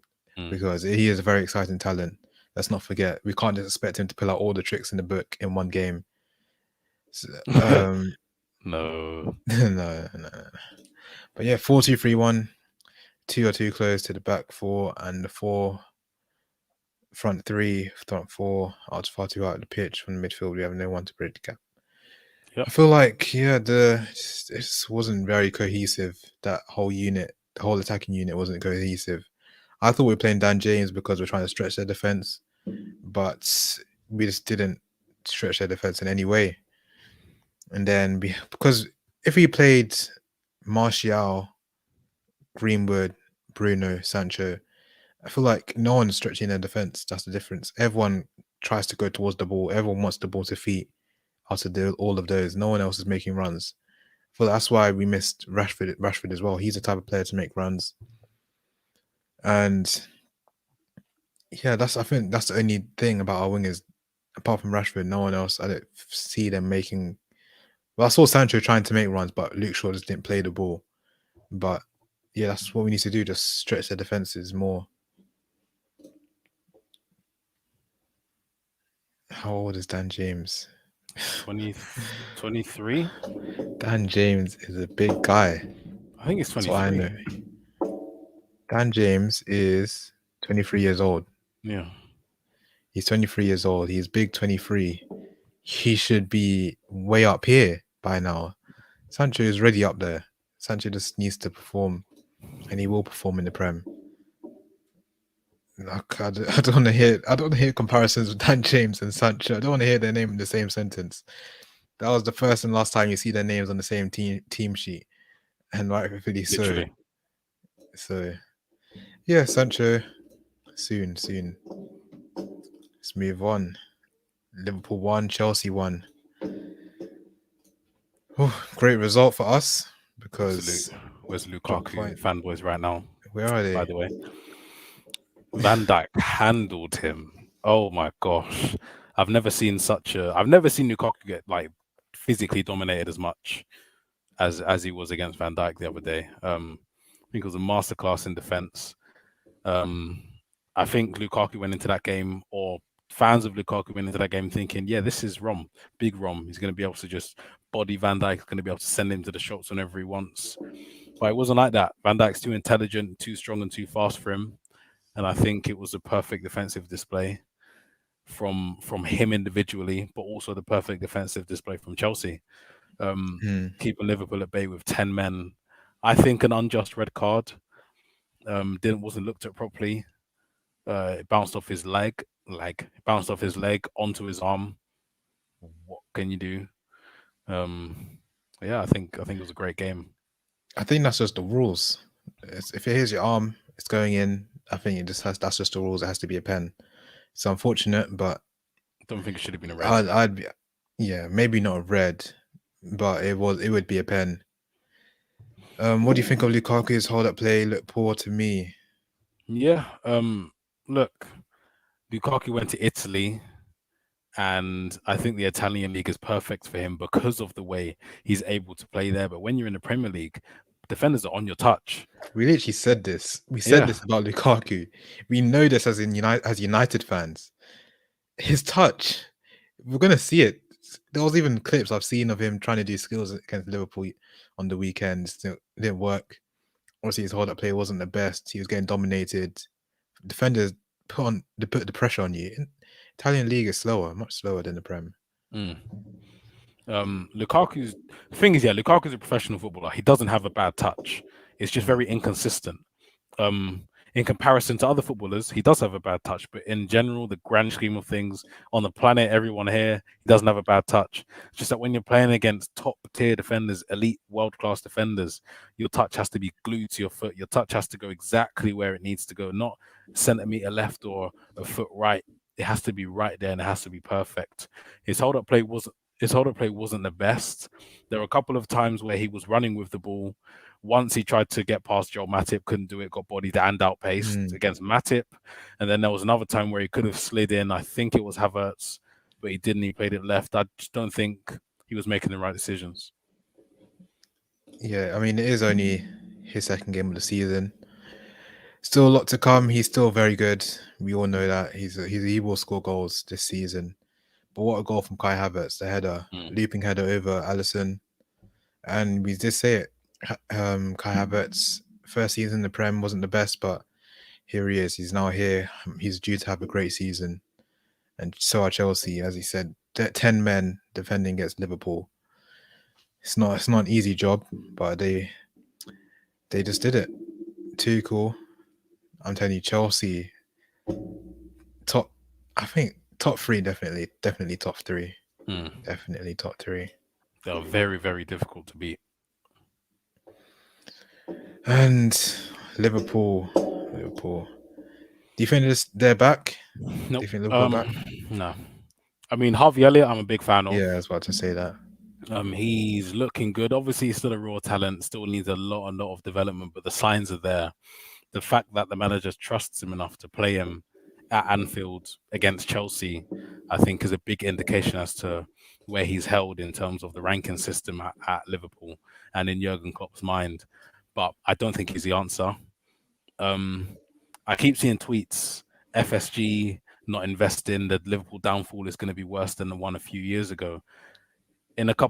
because he is a very exciting talent. Let's not forget, we can't just expect him to pull out all the tricks in the book in one game. So, No. no. But yeah, 4-2-3-1. 2 are too close to the back four, and the front four are far too out of the pitch. From the midfield, we have no one to bridge the gap. Yep. I feel like this wasn't very cohesive. That whole unit, the whole attacking unit, wasn't cohesive. I thought we were playing Dan James because we're trying to stretch their defense, but we just didn't stretch their defense in any way. And then because if we played Martial, Greenwood, Bruno, Sancho, I feel like no one's stretching their defense. That's the difference. Everyone tries to go towards the ball. Everyone wants the ball to feet. After all of those, no one else is making runs. So that's why we missed Rashford as well. He's the type of player to make runs. And yeah, I think that's the only thing about our wingers. Apart from Rashford, no one else. I don't see them making. Well, I saw Sancho trying to make runs, but Luke Shaw just didn't play the ball. But yeah, that's what we need to do. Just stretch the defenses more. How old is Dan James? 23. Dan James is a big guy. I think it's 23. That's what I know. Dan James is 23 years old. Yeah. He's 23 years old. He's big 23. He should be way up here. by now. Sancho is ready up there. Sancho just needs to perform, and he will perform in the Prem. I don't want to hear. I don't want to hear comparisons with Dan James and Sancho. I don't want to hear their name in the same sentence. That was the first and last time you see their names on the same team sheet, and rightfully so. Literally. So yeah, Sancho. Soon, soon. Let's move on. Liverpool won, Chelsea won. Oh, great result for us Absolute. because Where's drop Lukaku point. fanboys right now? Where are By they? the way, Van Dijk handled him. Oh my gosh, I've never seen Lukaku get like physically dominated as much as he was against Van Dijk the other day. I think it was a masterclass in defense. Um, I think Lukaku went into that game, or fans of Lukaku went into that game thinking, yeah, this is Rom, big Rom. He's going to be able to just body Van Dijk. He's going to be able to send him to the shots whenever he wants. But it wasn't like that. Van Dijk's too intelligent, too strong, and too fast for him. And I think it was a perfect defensive display from him individually, but also the perfect defensive display from Chelsea. Keeping Liverpool at bay with 10 men. I think an unjust red card didn't wasn't looked at properly. It bounced off his leg, it bounced off his leg onto his arm. What can you do? Yeah, I think it was a great game. I think that's just the rules. If it hits your arm, it's going in. I think it just has. That's just the rules. It has to be a pen. It's unfortunate, but Don't think it should have been a red. I'd be, yeah, maybe not a red, but it was. It would be a pen. What do you think of Lukaku's hold up play? Look poor to me. Yeah. Look, Lukaku went to Italy, and I think the Italian league is perfect for him because of the way he's able to play there. But when you're in the Premier League, defenders are on your touch. We literally said this. We said Yeah. this about Lukaku. We know this as United fans. His touch, we're gonna see it. There was even clips I've seen of him trying to do skills against Liverpool on the weekends. It didn't work. Obviously, his hold up play wasn't the best. He was getting dominated. Defenders put the pressure on you. Italian league is slower, much slower than the Prem. Mm. Lukaku's the thing is, yeah, Lukaku's a professional footballer. He doesn't have a bad touch. It's just very inconsistent. In comparison to other footballers, he does have a bad touch, but in general, the grand scheme of things on the planet, everyone here, he doesn't have a bad touch. It's just that when you're playing against top tier defenders, elite world class defenders, your touch has to be glued to your foot. Your touch has to go exactly where it needs to go, not centimeter left or a foot right. It has to be right there and it has to be perfect. His hold up play wasn't the best. There were a couple of times where he was running with the ball. Once he tried to get past Joel Matip, couldn't do it, got bodied and outpaced against Matip. And then there was another time where he could have slid in. I think it was Havertz, but he didn't. He played it left. I just don't think he was making the right decisions. Yeah, I mean, it is only his second game of the season. Still a lot to come. He's still very good. We all know that he will score goals this season. But what a goal from Kai Havertz, the header, looping header over Alisson. And we did say it. Kai Havertz, first season in the Prem wasn't the best, but here he is. He's now here. He's due to have a great season. And so are Chelsea, as he said. 10 men defending against Liverpool. It's not an easy job, but they just did it. Too cool. I'm telling you, Chelsea I think top three, definitely top three. Definitely top three. They are very, very difficult to beat. And Liverpool. Do you think they're back? Nope. Do you think Liverpool back? No. I mean, Harvey Elliott, I'm a big fan of. Yeah, I was about to say that. He's looking good. Obviously, he's still a raw talent, still needs a lot of development, but the signs are there. The fact that the manager trusts him enough to play him at Anfield against Chelsea, I think, is a big indication as to where he's held in terms of the ranking system at Liverpool and in Jurgen Klopp's mind. But I don't think he's the answer. I keep seeing tweets, FSG not investing, the Liverpool downfall is going to be worse than the one a few years ago.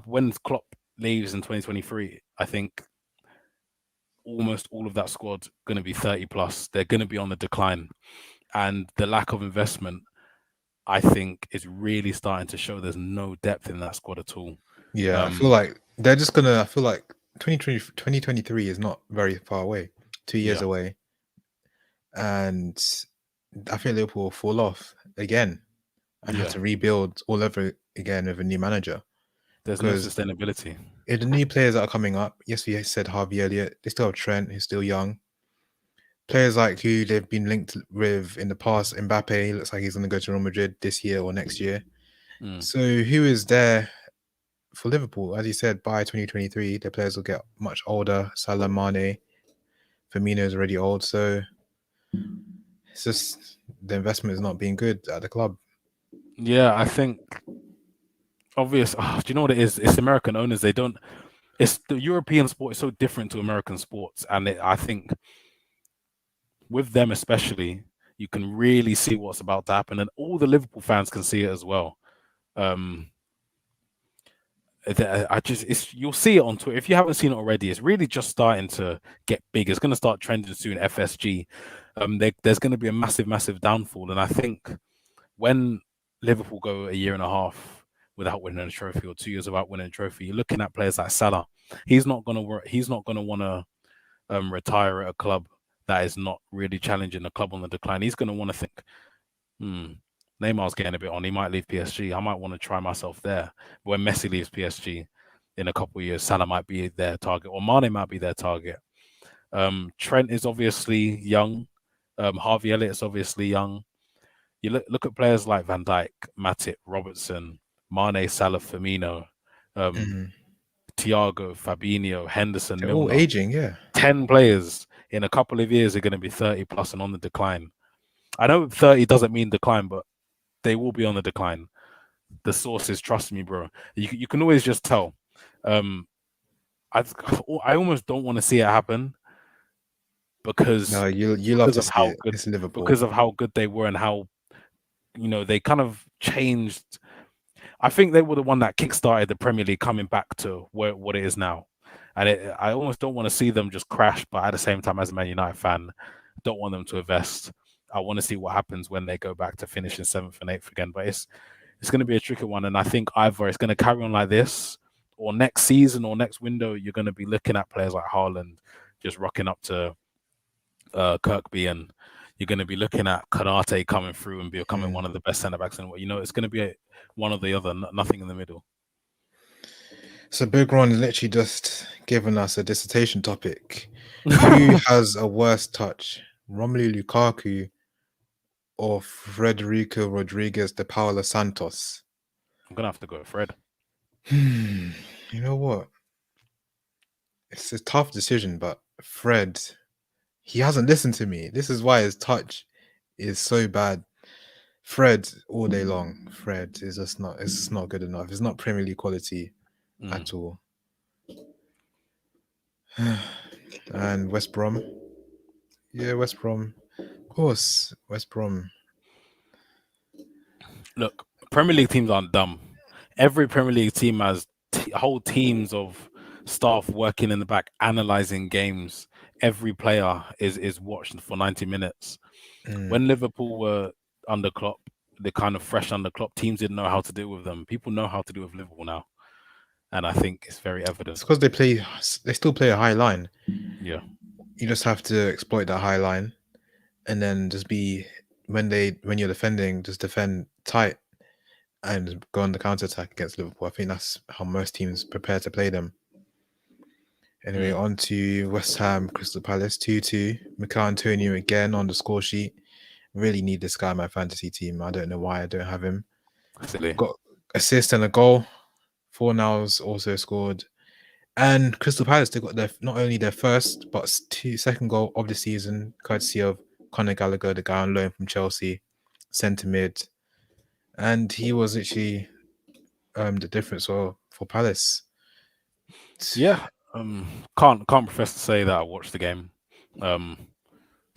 When Klopp leaves in 2023, I think almost all of that squad going to be 30 plus. They're going to be on the decline. And the lack of investment, I think, is really starting to show there's no depth in that squad at all. Yeah, I feel like They're just gonna. I feel like 2023 is not very far away. 2 years Yeah, away, and I think Liverpool will fall off again and have yeah. to rebuild all over again with a new manager. There's no Because sustainability. if the new players that are coming up, yes, we said Harvey Elliott. They still have Trent, who's still young. Players like who they've been linked with in the past, Mbappe looks like he's going to go to Real Madrid this year or next year. Mm. So who is there for Liverpool? As you said, by 2023, the players will get much older. Salah, Mane, Firmino is already old, so it's just the investment is not being good at the club. Yeah, I think obvious. Do you know what it is? It's American owners. They don't. It's the European sport is so different to American sports, and I think with them especially, you can really see what's about to happen, and all the Liverpool fans can see it as well. Um, I just it's you'll see it on Twitter if you haven't seen it already. It's really just starting to get big. It's going to start trending soon. FSG, there's going to be a massive, massive downfall, and I think when Liverpool go a year and a half without winning a trophy or 2 years without winning a trophy, you're looking at players like Salah. He's not going to work. He's not going to want to retire at a club that is not really challenging a club on the decline. He's going to want to think, hmm, Neymar's getting a bit on. He might leave PSG. I might want to try myself there. When Messi leaves PSG in a couple of years, Salah might be their target, or Mane might be their target. Trent is obviously young. Harvey Elliott is obviously young. You look at players like Van Dijk, Matip, Robertson, Mane, Salah, Firmino, um, Mhm. Thiago, Fabinho, Henderson, They're all Milner. aging, yeah. 10 players in a couple of years are going to be 30 plus and on the decline. I know 30 doesn't mean decline, but they will be on the decline. The sources, trust me, bro. You can always just tell. Um, I I almost don't want to see it happen No, because you love because to of see how it. good It's Liverpool. they were and how they kind of changed. I think they were the one that kickstarted the Premier League coming back to what it is now. And I almost don't want to see them just crash, but at the same time, as a Man United fan, don't want them to invest. I want to see what happens when they go back to finishing seventh and eighth again. But it's going to be a tricky one, and I think either it's going to carry on like this, or next season or next window, you're going to be looking at players like Haaland just rocking up to Kirkby, and you're going to be looking at Kanate coming through and becoming one Mm. of the best centre backs. And it's going to be one or the other, nothing in the middle. So Big Ron literally just given us a dissertation topic. Who has a worse touch, Romelu Lukaku or Frederico Rodriguez de Paula Santos? I'm gonna have to go with Fred. You know what? It's a tough decision, but Fred, he hasn't listened to me. This is why his touch is so bad. Fred all day long. Fred is just not. It's just not good enough. It's not Premier League quality Mm. at all. And West Brom. Yeah, West Brom. Of course, West Brom. Look, Premier League teams aren't dumb. Every Premier League team has whole teams of staff working in the back analyzing games. Every player is watched for 90 minutes. Mm. When Liverpool were under Klopp, the kind of fresh under Klopp, teams didn't know how to deal with them. People know how to deal with Liverpool now, and I think it's very evident. It's because they play. They still play a high line. Yeah. You just have to exploit that high line, and then just be when you're defending, just defend tight and go on the counter attack against Liverpool. I think that's how most teams prepare to play them. Anyway, Mm. on to West Ham, Crystal Palace 2-2. Mikel Antonio again on the score sheet. Really need this guy in my fantasy team. I don't know why I don't have him. Silly. Got assist and a goal. Fornals also scored. And Crystal Palace, they got not only their first, but second goal of the season, courtesy of Conor Gallagher, the guy on loan from Chelsea, centre mid. And he was actually the difference for Palace. Yeah. Can't profess to say that I watched the game. Um,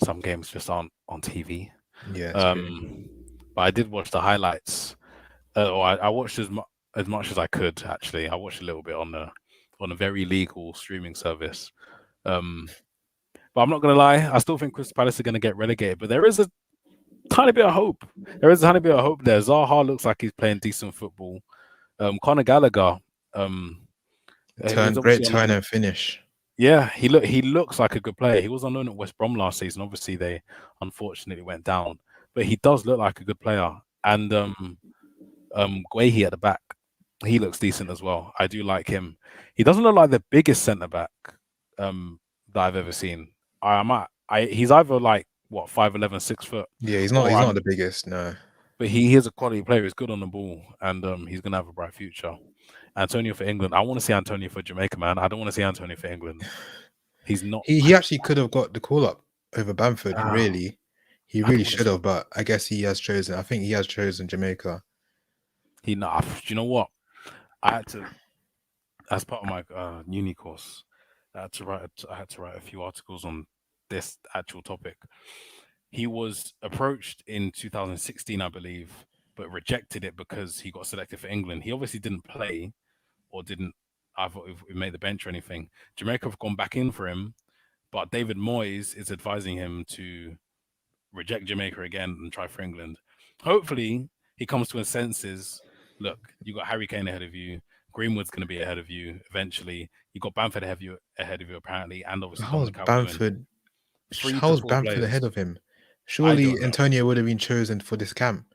some games just aren't on TV. Yeah, it's true. But I did watch the highlights. Or I watched as much as I could. Actually, I watched a little bit on a very legal streaming service. Um, but I'm not gonna lie. I still think Crystal Palace are gonna get relegated. But there is a tiny bit of hope. There is a tiny bit of hope there. Zaha looks like he's playing decent football. Conor Gallagher. Um, He's Great obviously on turn loan. and finish. Yeah, he looks like a good player. He was on loan at West Brom last season. Obviously, they unfortunately went down, but he does look like a good player. And Guehi at the back, he looks decent as well. I do like him. He doesn't look like the biggest centre back that I've ever seen. He's either like what 5'11", 6 foot, Yeah, or he's not I'm. the biggest. No, But he is a quality player. He's good on the ball, and he's gonna have a bright future. Antonio for England. I want to see Antonio for Jamaica, man. I don't want to see Antonio for England. He's not. he actually could have got the call up over Bamford. Ah, Really, he I really don't want to should see. have. But I guess he has chosen. I think he has chosen Jamaica. He nah. You know what? I had to, as part of my uni course, I had to write a few articles on this actual topic. He was approached in 2016, I believe, but rejected it because he got selected for England. He obviously didn't play or didn't. I thought he made the bench or anything. Jamaica have gone back in for him, but David Moyes is advising him to reject Jamaica again and try for England. Hopefully, he comes to his senses. Look, you got Harry Kane ahead of you. Greenwood's going to be ahead of you eventually. You got Bamford ahead of you apparently, and obviously How was Dominic Calvert-Lewin. Bamford? Three How to was four Bamford players. ahead of him? I Surely don't know. Antonio would have been chosen for this camp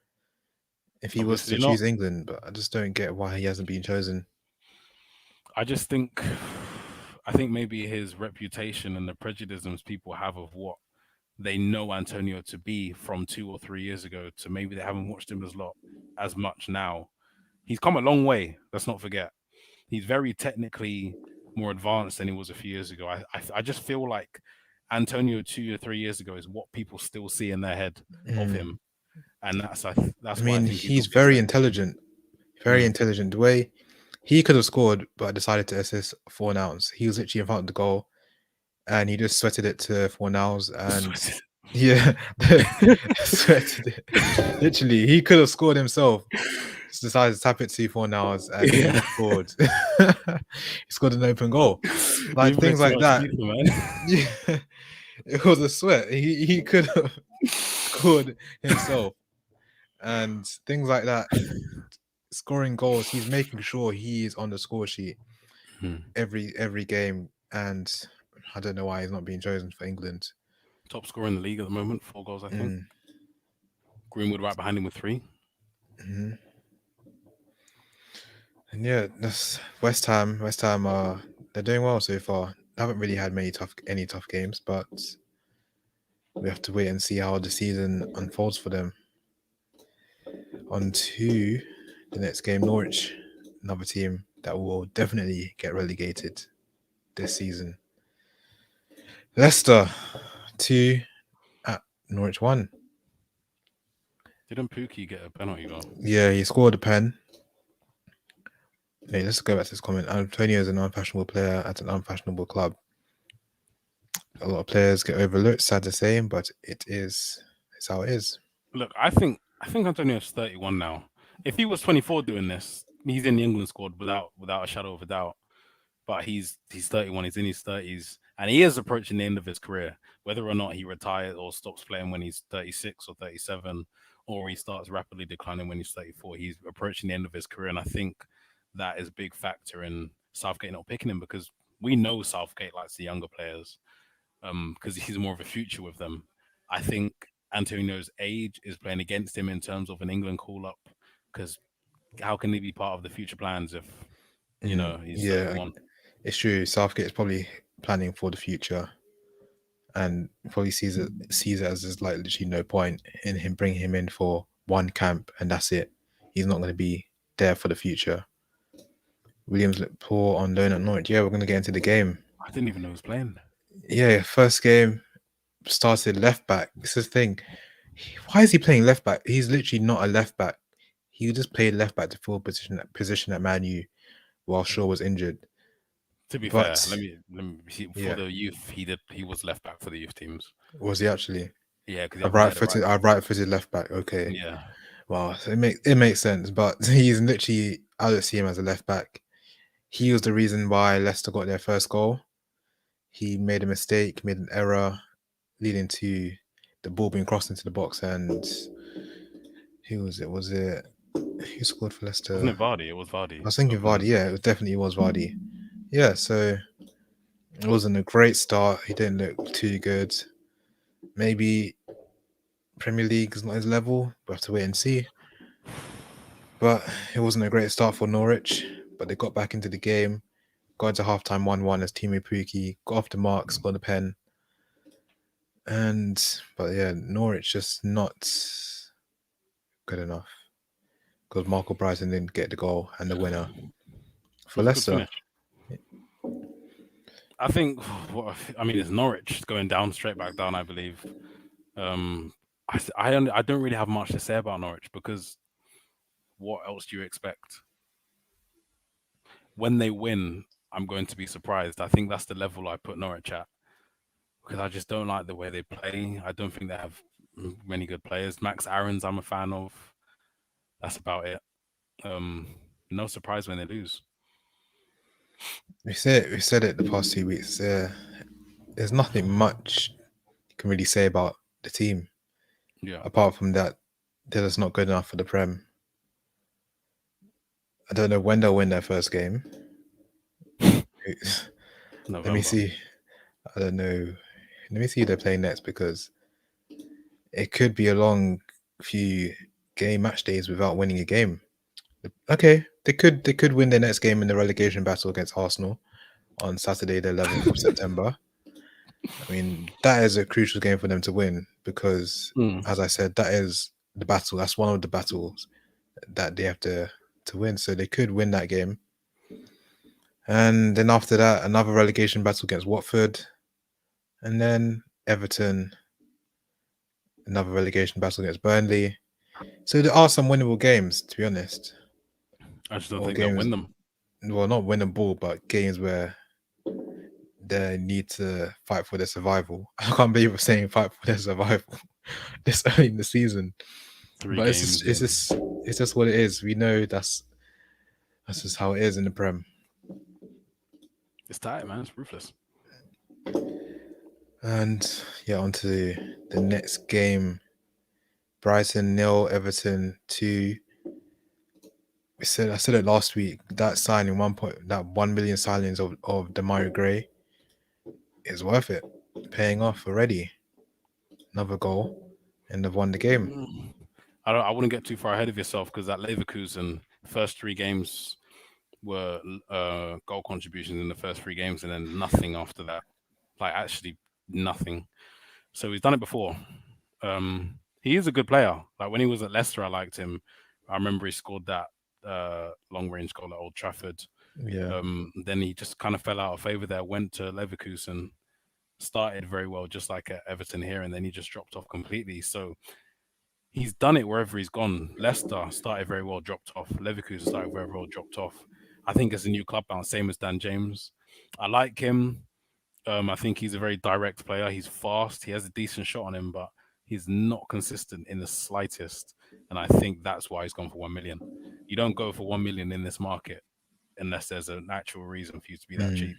if he was to Obviously not. choose England. But I just don't get why he hasn't been chosen. I just think, I think maybe his reputation and the prejudices people have of what they know Antonio to be from 2 or 3 years ago to maybe they haven't watched him as much now. He's come a long way. Let's not forget. He's very technically more advanced than he was a few years ago. I just feel like Antonio 2 or 3 years ago is what people still see in their head of Mm. him, and I that's why I mean, think he's he's not being very selected. intelligent. Very Mm. intelligent. The way he could have scored, but decided to assist Fornals. He was literally in front of the goal, and he just sweated it to Fornals, and yeah, sweated it. Literally, he could have scored himself. Just decided to tap it to Fornals, and he Yeah, scored. He scored an open goal. Like you've read things too like much that. FIFA, man. Yeah, it was a sweat. He could have scored himself, and things like that. Scoring goals, he's making sure he is on the score sheet Hmm. every game, and I don't know why he's not being chosen for England. Top scorer in the league at the moment, 4 goals, I think. Mm, Greenwood right behind him with 3. mhm. And yeah, that's West Ham. West Ham are they're doing well so far. They haven't really had any tough games, but we have to wait and see how the season unfolds for them. On to the next game, Norwich, another team that will definitely get relegated this season. Leicester 2 at Norwich 1. Didn't Pookie get a penalty goal? Yeah, he scored a pen. Hey, let's go back to this comment. Antonio is an unfashionable player at an unfashionable club. A lot of players get overlooked, sad to say, but it's how it is. Look, I think Antonio's 31 now. If he was 24 doing this, he's in the England squad without a shadow of a doubt. But he's 31. He's in his 30s, and he is approaching the end of his career. Whether or not he retires or stops playing when he's 36 or 37, or he starts rapidly declining when he's 34, he's approaching the end of his career, and I think that is a big factor in Southgate not picking him because we know Southgate likes the younger players because he's more of a future with them. I think Antonio's age is playing against him in terms of an England call up because how can he be part of the future plans if he's Yeah, 31? it's true. Southgate is probably planning for the future, and probably sees it as there's like literally no point in him bringing him in for one camp, and that's it. He's not going to be there for the future. Williams looked poor on loan at Norwich. Yeah, we're going to get into the game. I didn't even know he was playing. Yeah, first game started left back. This is the thing. Why is he playing left back? He's literally not a left back. He just played left back to full position at Man U while Shaw was injured. To be fair, But let me see, for yeah, the youth, he was left back for the youth teams. was he actually Yeah, because a he had a right. right footed left back? Okay, Yeah, well, so it makes sense. But he's literally I don't see him as a left back. He was the reason why Leicester got their first goal. He made a mistake, made an error, leading to the ball being crossed into the box. And who was it? Was it who scored for wasn't Leicester? it Vardy? It was I Vardy. was thinking Opened Vardy. the. Yeah, it definitely was Vardy. Yeah, so it wasn't a great start. He didn't look too good. Maybe Premier League is not his level. We'll have to wait and see. But it wasn't a great start for Norwich. But they got back into the game, got into halftime 1-1 as Timu Puki got off the mark, scored a pen. But yeah, Norwich just not good enough because Marco Bryson didn't get the goal and the winner It for was a good Leicester. finish. I think. I mean, it's Norwich going down straight back down. I believe. I don't really have much to say about Norwich because what else do you expect? When they win, I'm going to be surprised. I think that's the level I put Norwich at because I just don't like the way they play. I don't think they have many good players. Max Aaron's, I'm a fan of. That's about it. Um, no surprise when they lose. We said it the past 2 weeks. There's nothing much you can really say about the team Yeah, apart from that they're just not good enough for the Prem. I don't know when they'll win their first game. Let me November. see. I don't know. Let me see who they're playing next because it could be a long few game match days without winning a game. Okay, they could win their next game in the relegation battle against Arsenal on Saturday, the 11th of September. I mean, that is a crucial game for them to win because, Mm. as I said, that is the battle. That's one of the battles that they have to win. So they could win that game, and then after that, another relegation battle against Watford, and then Everton, another relegation battle against Burnley. So there are some winnable games, to be honest, I just don't or think they'll games. win them. Well, not winnable, but games where they need to fight for their survival. I can't believe we're saying fight for their survival this early in the season. Three But games in. it's just what it is. We know that's just how it is in the Prem. It's tight, man. It's ruthless. And yeah, on to the next game. Brighton 0, Everton 2. I said it last week. That signing 1 million signings of Demario Gray is worth it. Paying off already. Another goal, and they've won the game. Mm. I wouldn't get too far ahead of yourself because that Leverkusen first three games were goal contributions in the first three games, and then nothing after that. Like actually nothing. So he's done it before. He is a good player. Like when he was at Leicester, I liked him. I remember he scored that long range goal at Old Trafford. Yeah. Then he just kind of fell out of favour there. Went to Leverkusen, started very well, just like at Everton here, and then he just dropped off completely. So he's done it wherever he's gone. Leicester started very well, dropped off. Leverkusen started very well, dropped off. I think it's a new club bounce, same as Dan James. I like him. I think he's a very direct player. He's fast. He has a decent shot on him, but he's not consistent in the slightest. And I think that's why he's gone for 1 million. You don't go for 1 million in this market unless there's an actual reason for you to be that Mm. cheap.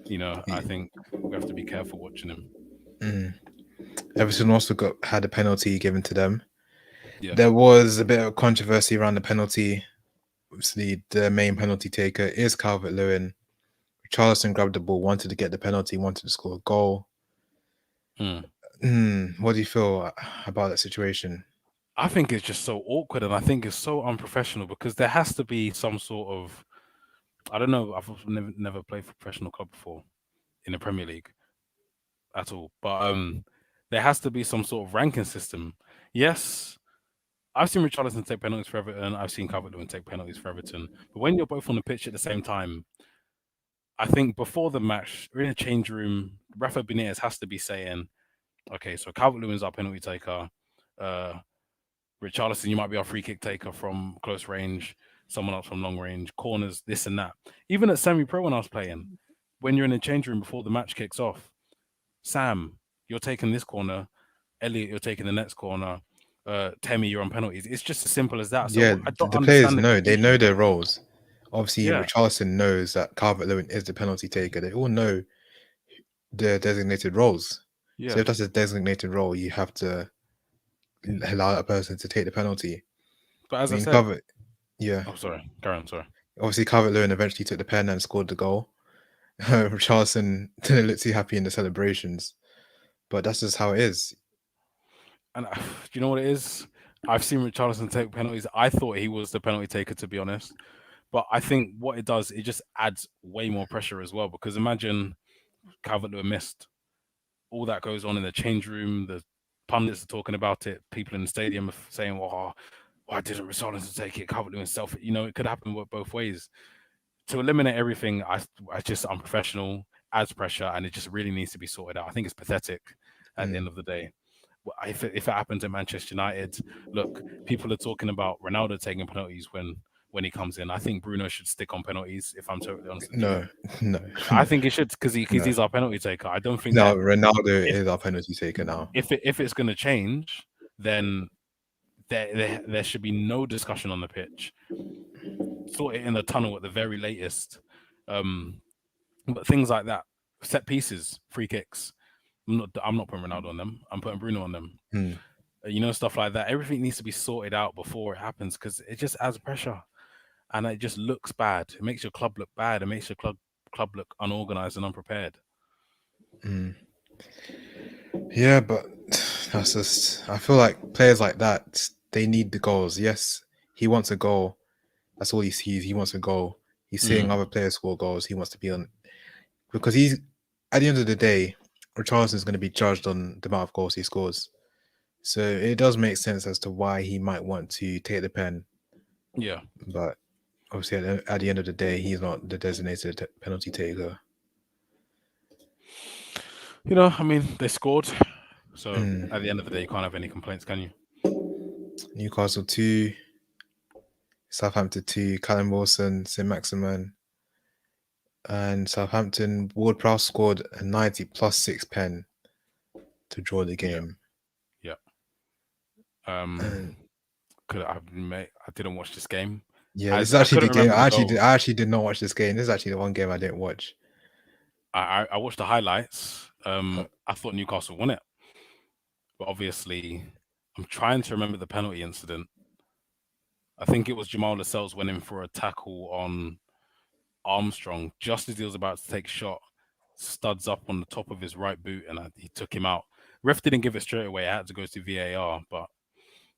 You know, I think we have to be careful watching him. Mm. Everton also had a penalty given to them. Yeah. There was a bit of controversy around the penalty. Obviously, the main penalty taker is Calvert Lewin. Charleston grabbed the ball, wanted to get the penalty, wanted to score a goal. Hmm. What do you feel about that situation? I think it's just so awkward and I think it's so unprofessional because there has to be some sort of I don't know, I've never played for a professional club before in the Premier League at all. But there has to be some sort of ranking system. Yes, I've seen Richarlison take penalties for Everton, I've seen Calvert-Lewin take penalties for Everton. But when you're both on the pitch at the same time, I think before the match, we're in a change room, Rafa Benitez has to be saying, okay, so Calvert-Lewin's our penalty taker. Uh, Richarlison, you might be our free kick taker from close range, someone else from long range, corners, this and that. Even at semi-pro when I was playing, when you're in the change room before the match kicks off, Sam, you're taking this corner. Elliot, you're taking the next corner. Temi, you're on penalties. It's just as simple as that. Yeah, So I don't the players understand the know. They know confusion. their roles. Obviously, Yeah, Richarlison knows that Calvert Lewin is the penalty taker. They all know their designated roles. So yeah. if that's a designated role, you have to allow that person to take the penalty. But I as I mean, said, yeah. oh sorry, Karen, sorry. Obviously, Calvert Lewin eventually took the pen and scored the goal. Richarlison didn't look too happy in the celebrations, but that's just how it is. And do you know what it is? I've seen Richarlison take penalties. I thought he was the penalty taker, to be honest. But I think what it does, it just adds way more pressure as well. Because imagine Calvert-Lewin missed. All that goes on in the change room. The pundits are talking about it. People in the stadium are saying, "Well, why didn't Richarlison take it? Calvert-Lewin self." You know, it could happen both ways. To eliminate everything, I just unprofessional, adds pressure, and it just really needs to be sorted out. I think it's pathetic at the Mm, end of the day. If it happens at Manchester United, look, people are talking about Ronaldo taking penalties when he comes in. I think Bruno should stick on penalties. If I'm totally honest with you, no, no, I think he should because no, he's our penalty taker. I don't think no. that Ronaldo if is our penalty taker now. if it's going to change, then there should be no discussion on the pitch. Sort it in the tunnel at the very latest. Um, but things like that, set pieces, free kicks. I'm not putting Ronaldo on them. I'm putting Bruno on them. Mm, You know, stuff like that. Everything needs to be sorted out before it happens because it just adds pressure and it just looks bad. It makes your club look bad. It makes your club look unorganized and unprepared. mm. Yeah, but that's just. I feel like players like that, they need the goals. Yes, he wants a goal. That's all he sees. He wants a goal. He's seeing Mm, other players score goals. He wants to be on because he's at the end of the day, Richarlison is going to be judged on the amount of goals he scores. So it does make sense as to why he might want to take the pen, yeah. but obviously at the end of the day, he's not the designated penalty taker. You know, I mean, they scored. So Mm. at the end of the day, you can't have any complaints, can you? Newcastle 2, Southampton 2, Callum Wilson, St Maximan, and Southampton. Ward Prowse scored a 90 plus 6 pen to draw the Yeah. game. Yeah. And Could I, mate? I didn't watch this game. yeah, this As is I actually couldn't the game. remember the goal. I actually did not watch this game. This is actually the one game I didn't watch. I watched the highlights. Uh, I thought Newcastle won it, but obviously, I'm trying to remember the penalty incident. I think it was Jamal Lascelles went in for a tackle on Armstrong just as he was about to take a shot. Studs up on the top of his right boot, and he took him out. Ref didn't give it straight away. I had to go to VAR, but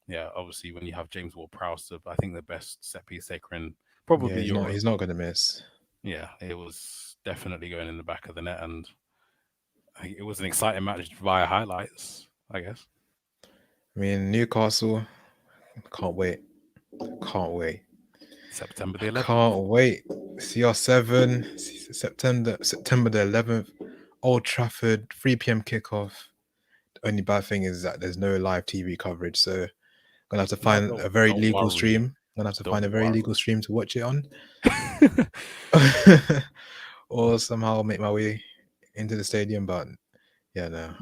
yeah, obviously when you have James Ward-Prowse, I think the best set piece taker in yeah, probably Europe. he's not gonna miss. Yeah, it was definitely going in the back of the net, and it was an exciting match via highlights, I guess. I mean, Newcastle, can't wait. Can't wait. September I the 11th. can't wait. CR7, September the 11th, Old Trafford, 3 p.m. kickoff. The only bad thing is that there's no live TV coverage, so I'm gonna have to No, find a very don't legal worry, stream. I'm gonna have to find a don't very legal worry. stream to watch it on, or somehow make my way into the stadium. But yeah, no,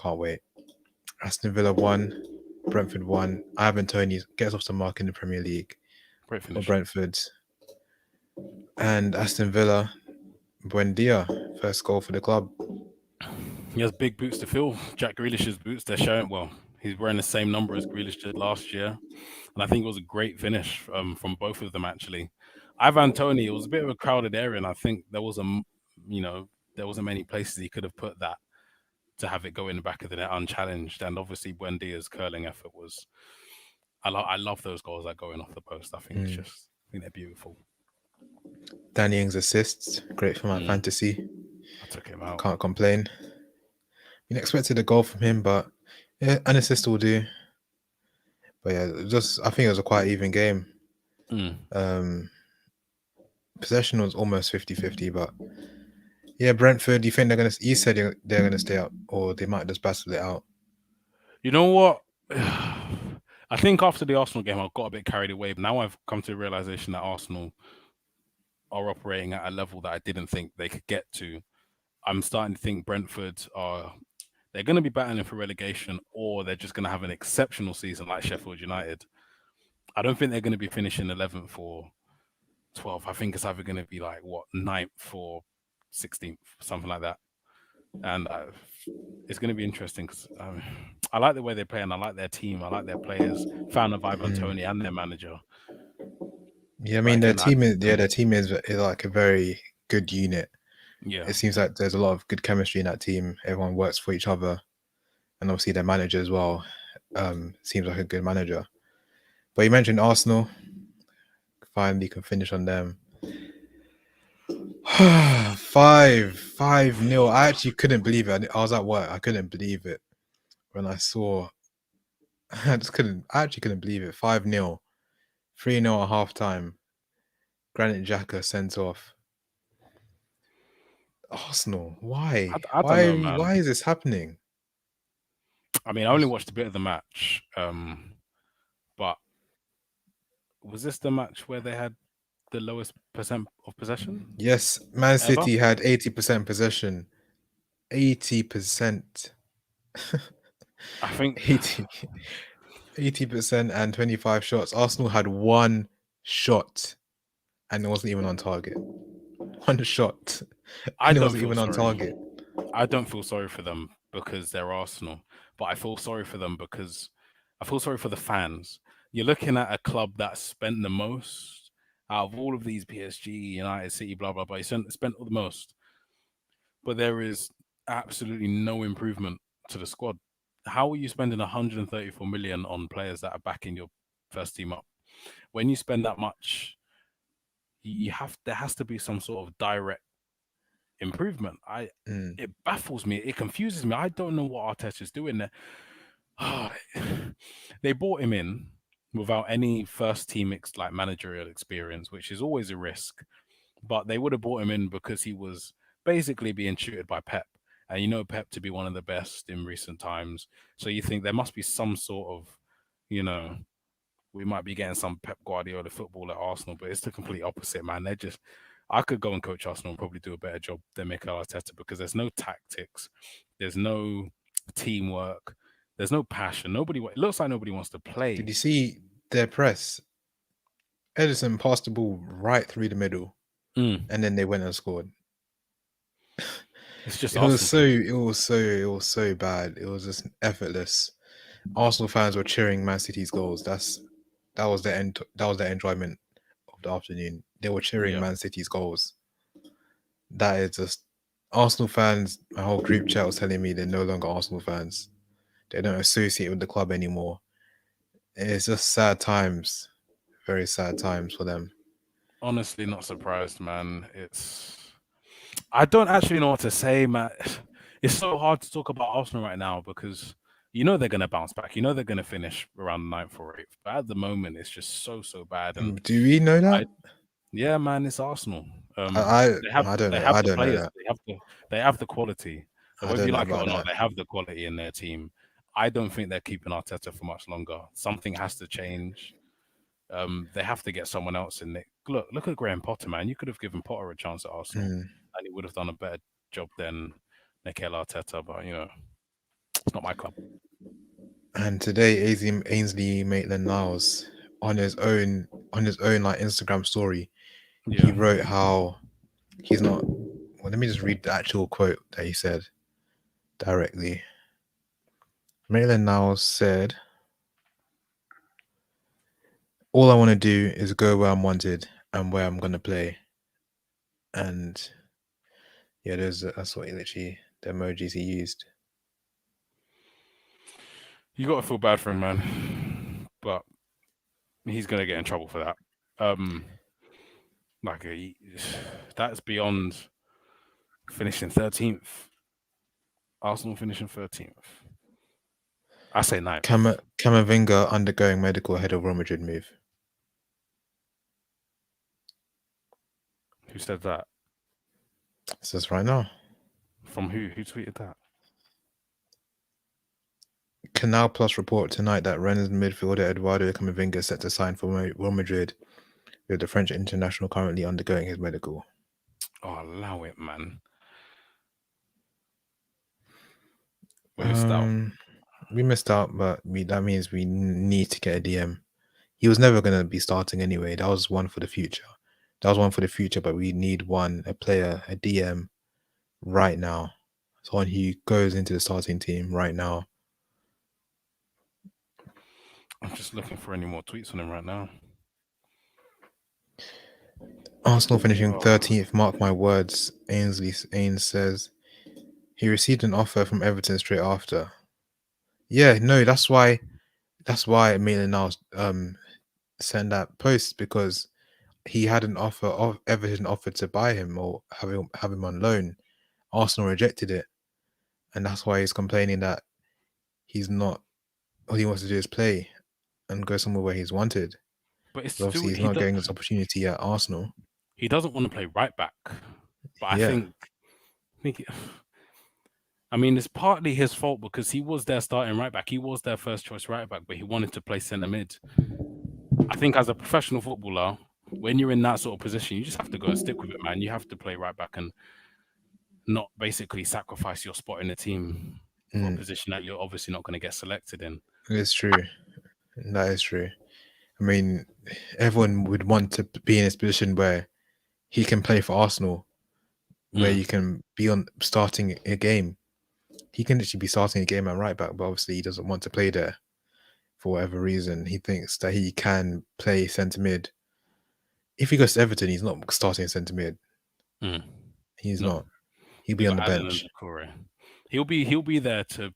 can't wait. Aston Villa won, Brentford won. Ivan Toney gets off the mark in the Premier League Great for finish. Brentford, and Aston Villa, Buendia, first goal for the club. He has big boots to fill. Jack Grealish's boots, they're showing well. He's wearing the same number as Grealish did last year. And I think it was a great finish from both of them, actually. Ivan Tony, it was a bit of a crowded area, and I think you know, there wasn't many places he could have put that to have it go in the back of the net unchallenged. And obviously, Buendia's curling effort was. I love those goals that go in off the post. Mm. I think they're beautiful. Danny Ings assists, great for my Mm, fantasy. I took him out. Can't complain. You expected a goal from him, but yeah, an assist will do. But yeah, just I think it was a quite even game. Mm. Um, Possession was almost 50-50, but yeah, Brentford. You think they're gonna? You said they're gonna stay up, or they might just battle it out. You know what? I think after the Arsenal game, I got a bit carried away. But now I've come to the realization that Arsenal are operating at a level that I didn't think they could get to. I'm starting to think Brentford are they're going to be battling for relegation, or they're just going to have an exceptional season like Sheffield United. I don't think they're going to be finishing 11th or 12th. I think it's either going to be like what 9th or 16th, something like that. And it's going to be interesting because I like the way they play and I like their team. I like their players. Found a vibe on Mm. Tony and their manager. Yeah, I But mean again, their team is like a very good unit. Yeah. It seems like there's a lot of good chemistry in that team. Everyone works for each other, and obviously their manager as well. Seems like a good manager. But you mentioned Arsenal. Finally, can finish on them. 5-0. I actually couldn't believe it. I was at work. I couldn't believe it when I saw. I just couldn't. I actually couldn't believe it. 5-0, 3-0 at half time. Granit Xhaka sent off. Arsenal. Why? I don't know, Why? man. Why is this happening? I mean, I only watched a bit of the match, but was this the match where they had the lowest percent of possession Yes, Man ever? City had 80% possession. 80%. I think 80. 80% and 25 shots. Arsenal had one shot and it wasn't even on target. One shot I and it don't wasn't feel even on sorry. target. I don't feel sorry for them because they're Arsenal, but I feel sorry for them because I feel sorry for the fans. You're looking at a club that spent the most out of all of these PSG, United, City, blah blah blah. You spent the most, but there is absolutely no improvement to the squad. How are you spending 134 million on players that are backing your first team up? When you spend that much, you have there has to be some sort of direct improvement. Mm, It baffles me. It confuses me. I don't know what Arteta's doing there. They brought him in without any first team like managerial experience, which is always a risk. But they would have brought him in because he was basically being tutored by Pep. And you know Pep to be one of the best in recent times. So you think there must be some sort of, you know, we might be getting some Pep Guardiola football at Arsenal, but it's the complete opposite, man. They're just, I could go and coach Arsenal and probably do a better job than Mikel Arteta because there's no tactics, there's no teamwork, there's no passion. It looks like nobody wants to did play. you see their press? Edison passed the ball right through the middle Mm, and then they went and scored. it's just It was Arsenal so fans. it was so it was so bad. It was just effortless. Arsenal fans were cheering Man City's goals. That was the end. That was the enjoyment of the afternoon. They were cheering Yeah, Man City's goals. That is just Arsenal fans. My whole group chat was telling me they're no longer Arsenal fans. They don't associate with the club anymore. It's just sad times, very sad times for them. honestly, not surprised, man. I don't actually know what to say, man. It's so hard to talk about Arsenal right now because you know they're going to bounce back. You know they're going to finish around ninth or eighth. But at the moment, it's just so bad. And Do we know I, that? yeah, man, it's Arsenal. I I don't They know. have I the don't know players. that. They have the quality. I Whether you don't know like it or about not, that. they have the quality in their team. I don't think they're keeping Arteta for much longer. Something has to change. They have to get someone else in there. Look at Graham Potter, man. You could have given Potter a chance at Arsenal, Mm. and he would have done a better job than Mikel Arteta. But it's not my club. And today, Ainsley Maitland-Niles on his own like Instagram story, he Yeah, wrote how he's not. Well, let me just read the actual quote that he said directly. Maitland-Niles said, "All I want to do is go where I'm wanted and where I'm gonna play." And yeah, that's what he literally the emojis he used. you got to feel bad for him, man. But he's gonna get in trouble for that. Um, like that's beyond finishing 13th. Arsenal finishing 13th. I say ninth. Camavinga undergoing medical ahead of Real Madrid move. Who said that? It says right now. From who? Who tweeted that? Canal Plus report tonight that Rennes midfielder Eduardo Camavinga is set to sign for Real Madrid, with the French international currently undergoing his medical. Oh, allow it, man. We missed out. Um, we missed out, but that means we need to get a DM. He was never going to be starting anyway. That was one for the future. That was one for the future, but we need a player, a DM right now. Someone who goes into the starting team right now. I'm just looking for any more tweets on him right now. Arsenal finishing Oh, 13th. Mark my words. Ains says he received an offer from Everton straight after. Yeah, no, that's why. That's why Maitland-Niles sent that post because he had an offer of Everton offered to buy him or have him on loan. Arsenal rejected it, and that's why he's complaining that he's not. All he wants to do is play and go somewhere where he's wanted. but it's But still obviously, he's not getting this opportunity at Arsenal. he doesn't want to play right back. But Yeah. I think I mean it's partly his fault because he was their starting right back. He was their first choice right back, but he wanted to play centre mid. I think as a professional footballer, when you're in that sort of position, you just have to go and stick with it, man. You have to play right back and not basically sacrifice your spot in the team for a Mm, position that you're obviously not going to get selected in. it's true. That is true. I mean, everyone would want to be in this position where he can play for Arsenal, where Mm, you can be on starting a game. He can literally be starting a game at right back, but obviously he doesn't want to play there for whatever reason. He thinks that he can play centre mid. If he goes to Everton, he's not starting centre mid. mm. He's No, not. He'll we be on got the Allen and bench. Decore. He'll be there to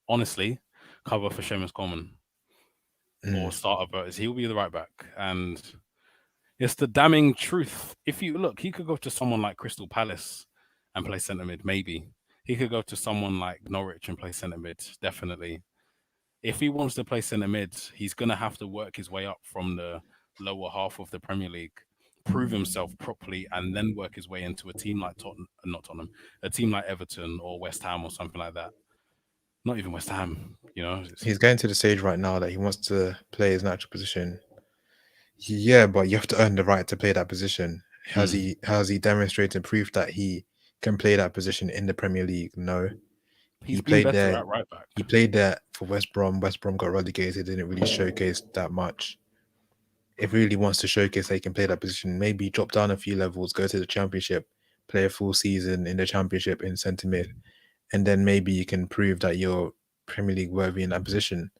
honestly cover for Seamus Coleman or Mm. start a Burtis. He'll be the right back, and it's the damning truth. If you look, he could go to someone like Crystal Palace and play centre mid. Maybe he could go to someone like Norwich and play centre mid. Definitely, if he wants to play centre mid, he's gonna have to work his way up from the lower half of the Premier League, prove himself properly, and then work his way into a team like Tottenham, not Tottenham, a team like Everton or West Ham or something like that. Not even West Ham, you know. He's getting to the stage right now that he wants to play his natural position. Yeah, but you have to earn the right to play that position. Mm. Has he demonstrated proof that he can play that position in the Premier League? No. He's He been played better there. at right back. He played there for West Brom. West Brom got relegated. Didn't really showcase that much. If he really wants to showcase that he can play that position, maybe drop down a few levels, go to the Championship, play a full season in the Championship in centre mid, and then maybe you can prove that you're Premier League worthy in that position.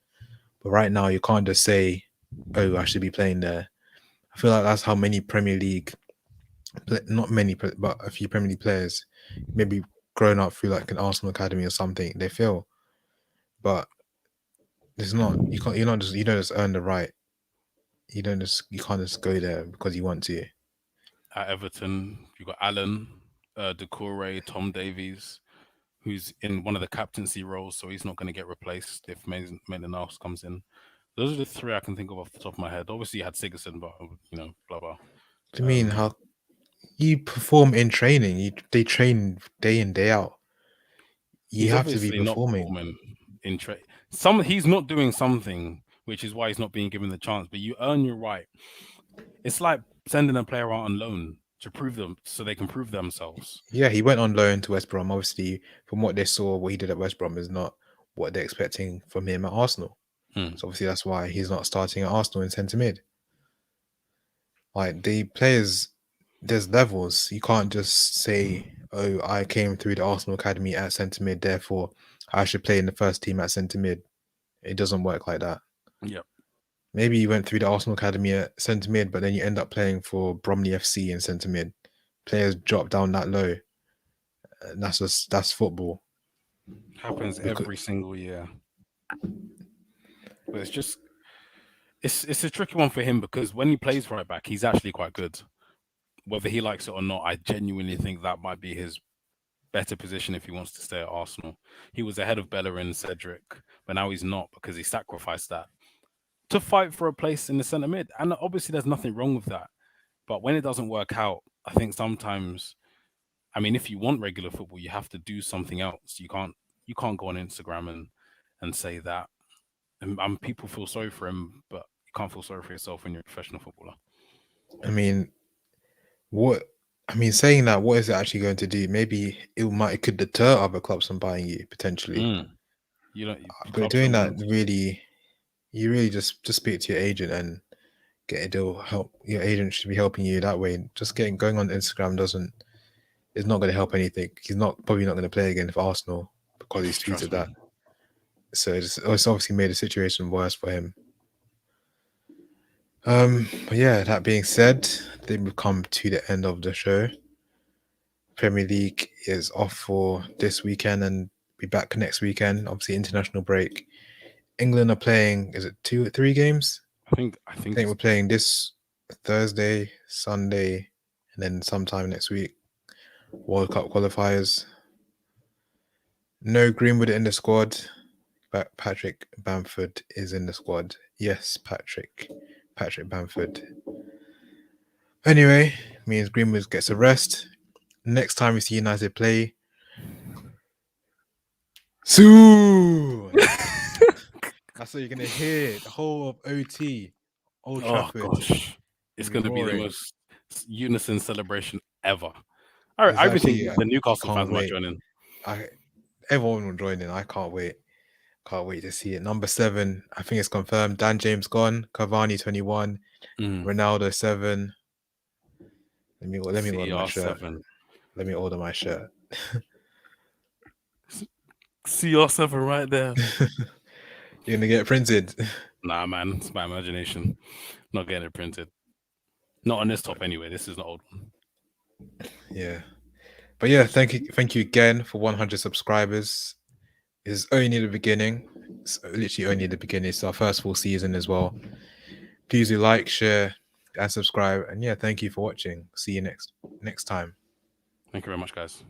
But right now, you can't just say, "Oh, I should be playing there." I feel like that's how many Premier League, not many, but a few Premier League players, maybe grown up through like an Arsenal academy or something, they feel. But it's not. You can't. You're not just. You don't just earn the right. You don't just. You can't just go there because you want to. At Everton, you got Allen, Decore, Tom Davies, who's in one of the captaincy roles, so he's not going to get replaced if Maitland-Niles comes in. Those are the three I can think of off the top of my head. Obviously, you had Sigurdsson, but blah blah. Do you mean Um, how you perform in training? They train day in day out. You he's have to be obviously not performing. performing in some. He's not doing something, which is why he's not being given the chance. But you earn your right. It's like sending a player out on loan to prove them, so they can prove themselves. Yeah, he went on loan to West Brom. Obviously, from what they saw, what he did at West Brom is not what they're expecting from him at Arsenal. Hmm. So obviously that's why he's not starting at Arsenal in centre mid. Like the players, there's levels. You can't just say, "Oh, I came through the Arsenal academy at centre mid, therefore I should play in the first team at centre mid." It doesn't work like that. Yep. Maybe you went through the Arsenal academy at centre mid, but then you end up playing for Bromley FC in centre mid. Players drop down that low, and that's football. Happens Because every single year. But it's just it's a tricky one for him because when he plays right back, he's actually quite good. Whether he likes it or not, I genuinely think that might be his better position if he wants to stay at Arsenal. He was ahead of Bellerin and Cedric, but now he's not because he sacrificed that to fight for a place in the centre mid. And obviously, there's nothing wrong with that. But when it doesn't work out, I think sometimes, I mean, if you want regular football, you have to do something else. You can't go on Instagram and say that. And people feel sorry for him, but you can't feel sorry for yourself when you're a professional footballer. I mean, what I mean, saying that, what is it actually going to do? Maybe it could deter other clubs from buying you potentially. Mm. You don't. But Clubs doing don't that want. really, you really just speak to your agent and get a deal. Help your agent should be helping you that way. Just getting going on Instagram doesn't is not going to help anything. He's not probably not going to play again for Arsenal because he's tweeted Trust me. that. So it's obviously made the situation worse for him. But yeah, that being said, I think we've come to the end of the show. Premier League is off for this weekend and be back next weekend. Obviously, international break. England are playing. Is it 2 or 3 games? I I think think it's we're playing this Thursday, Sunday, and then sometime next week. World Cup qualifiers. No Greenwood in the squad, but Patrick Bamford is in the squad. Yes, Patrick Bamford. Anyway, means Greenwood gets a rest. Next time we see United play, soon. That's what you're gonna hear. The whole of OT, Old oh Trafford, gosh, it's gonna be gonna be the roaring. most unison celebration ever. I even think Exactly. the Newcastle Can't fans might wait. join in. I Everyone will join in. I can't wait. Can't wait to see it. Number 7, I think it's confirmed. Dan James gone. Cavani 21. Mm. Ronaldo 7. Let me order my shirt. CR7. Let me order my shirt. CR7 right there. You're gonna get it printed. Nah, man, it's my imagination. Not getting it printed. Not on this top anyway. This is an old one. Yeah. But yeah, thank you again for 100 subscribers. It's only the beginning. It's literally only the beginning. It's our first full season as well. Please do like, share, and subscribe. And yeah, thank you for watching. See you next time. Thank you very much, guys.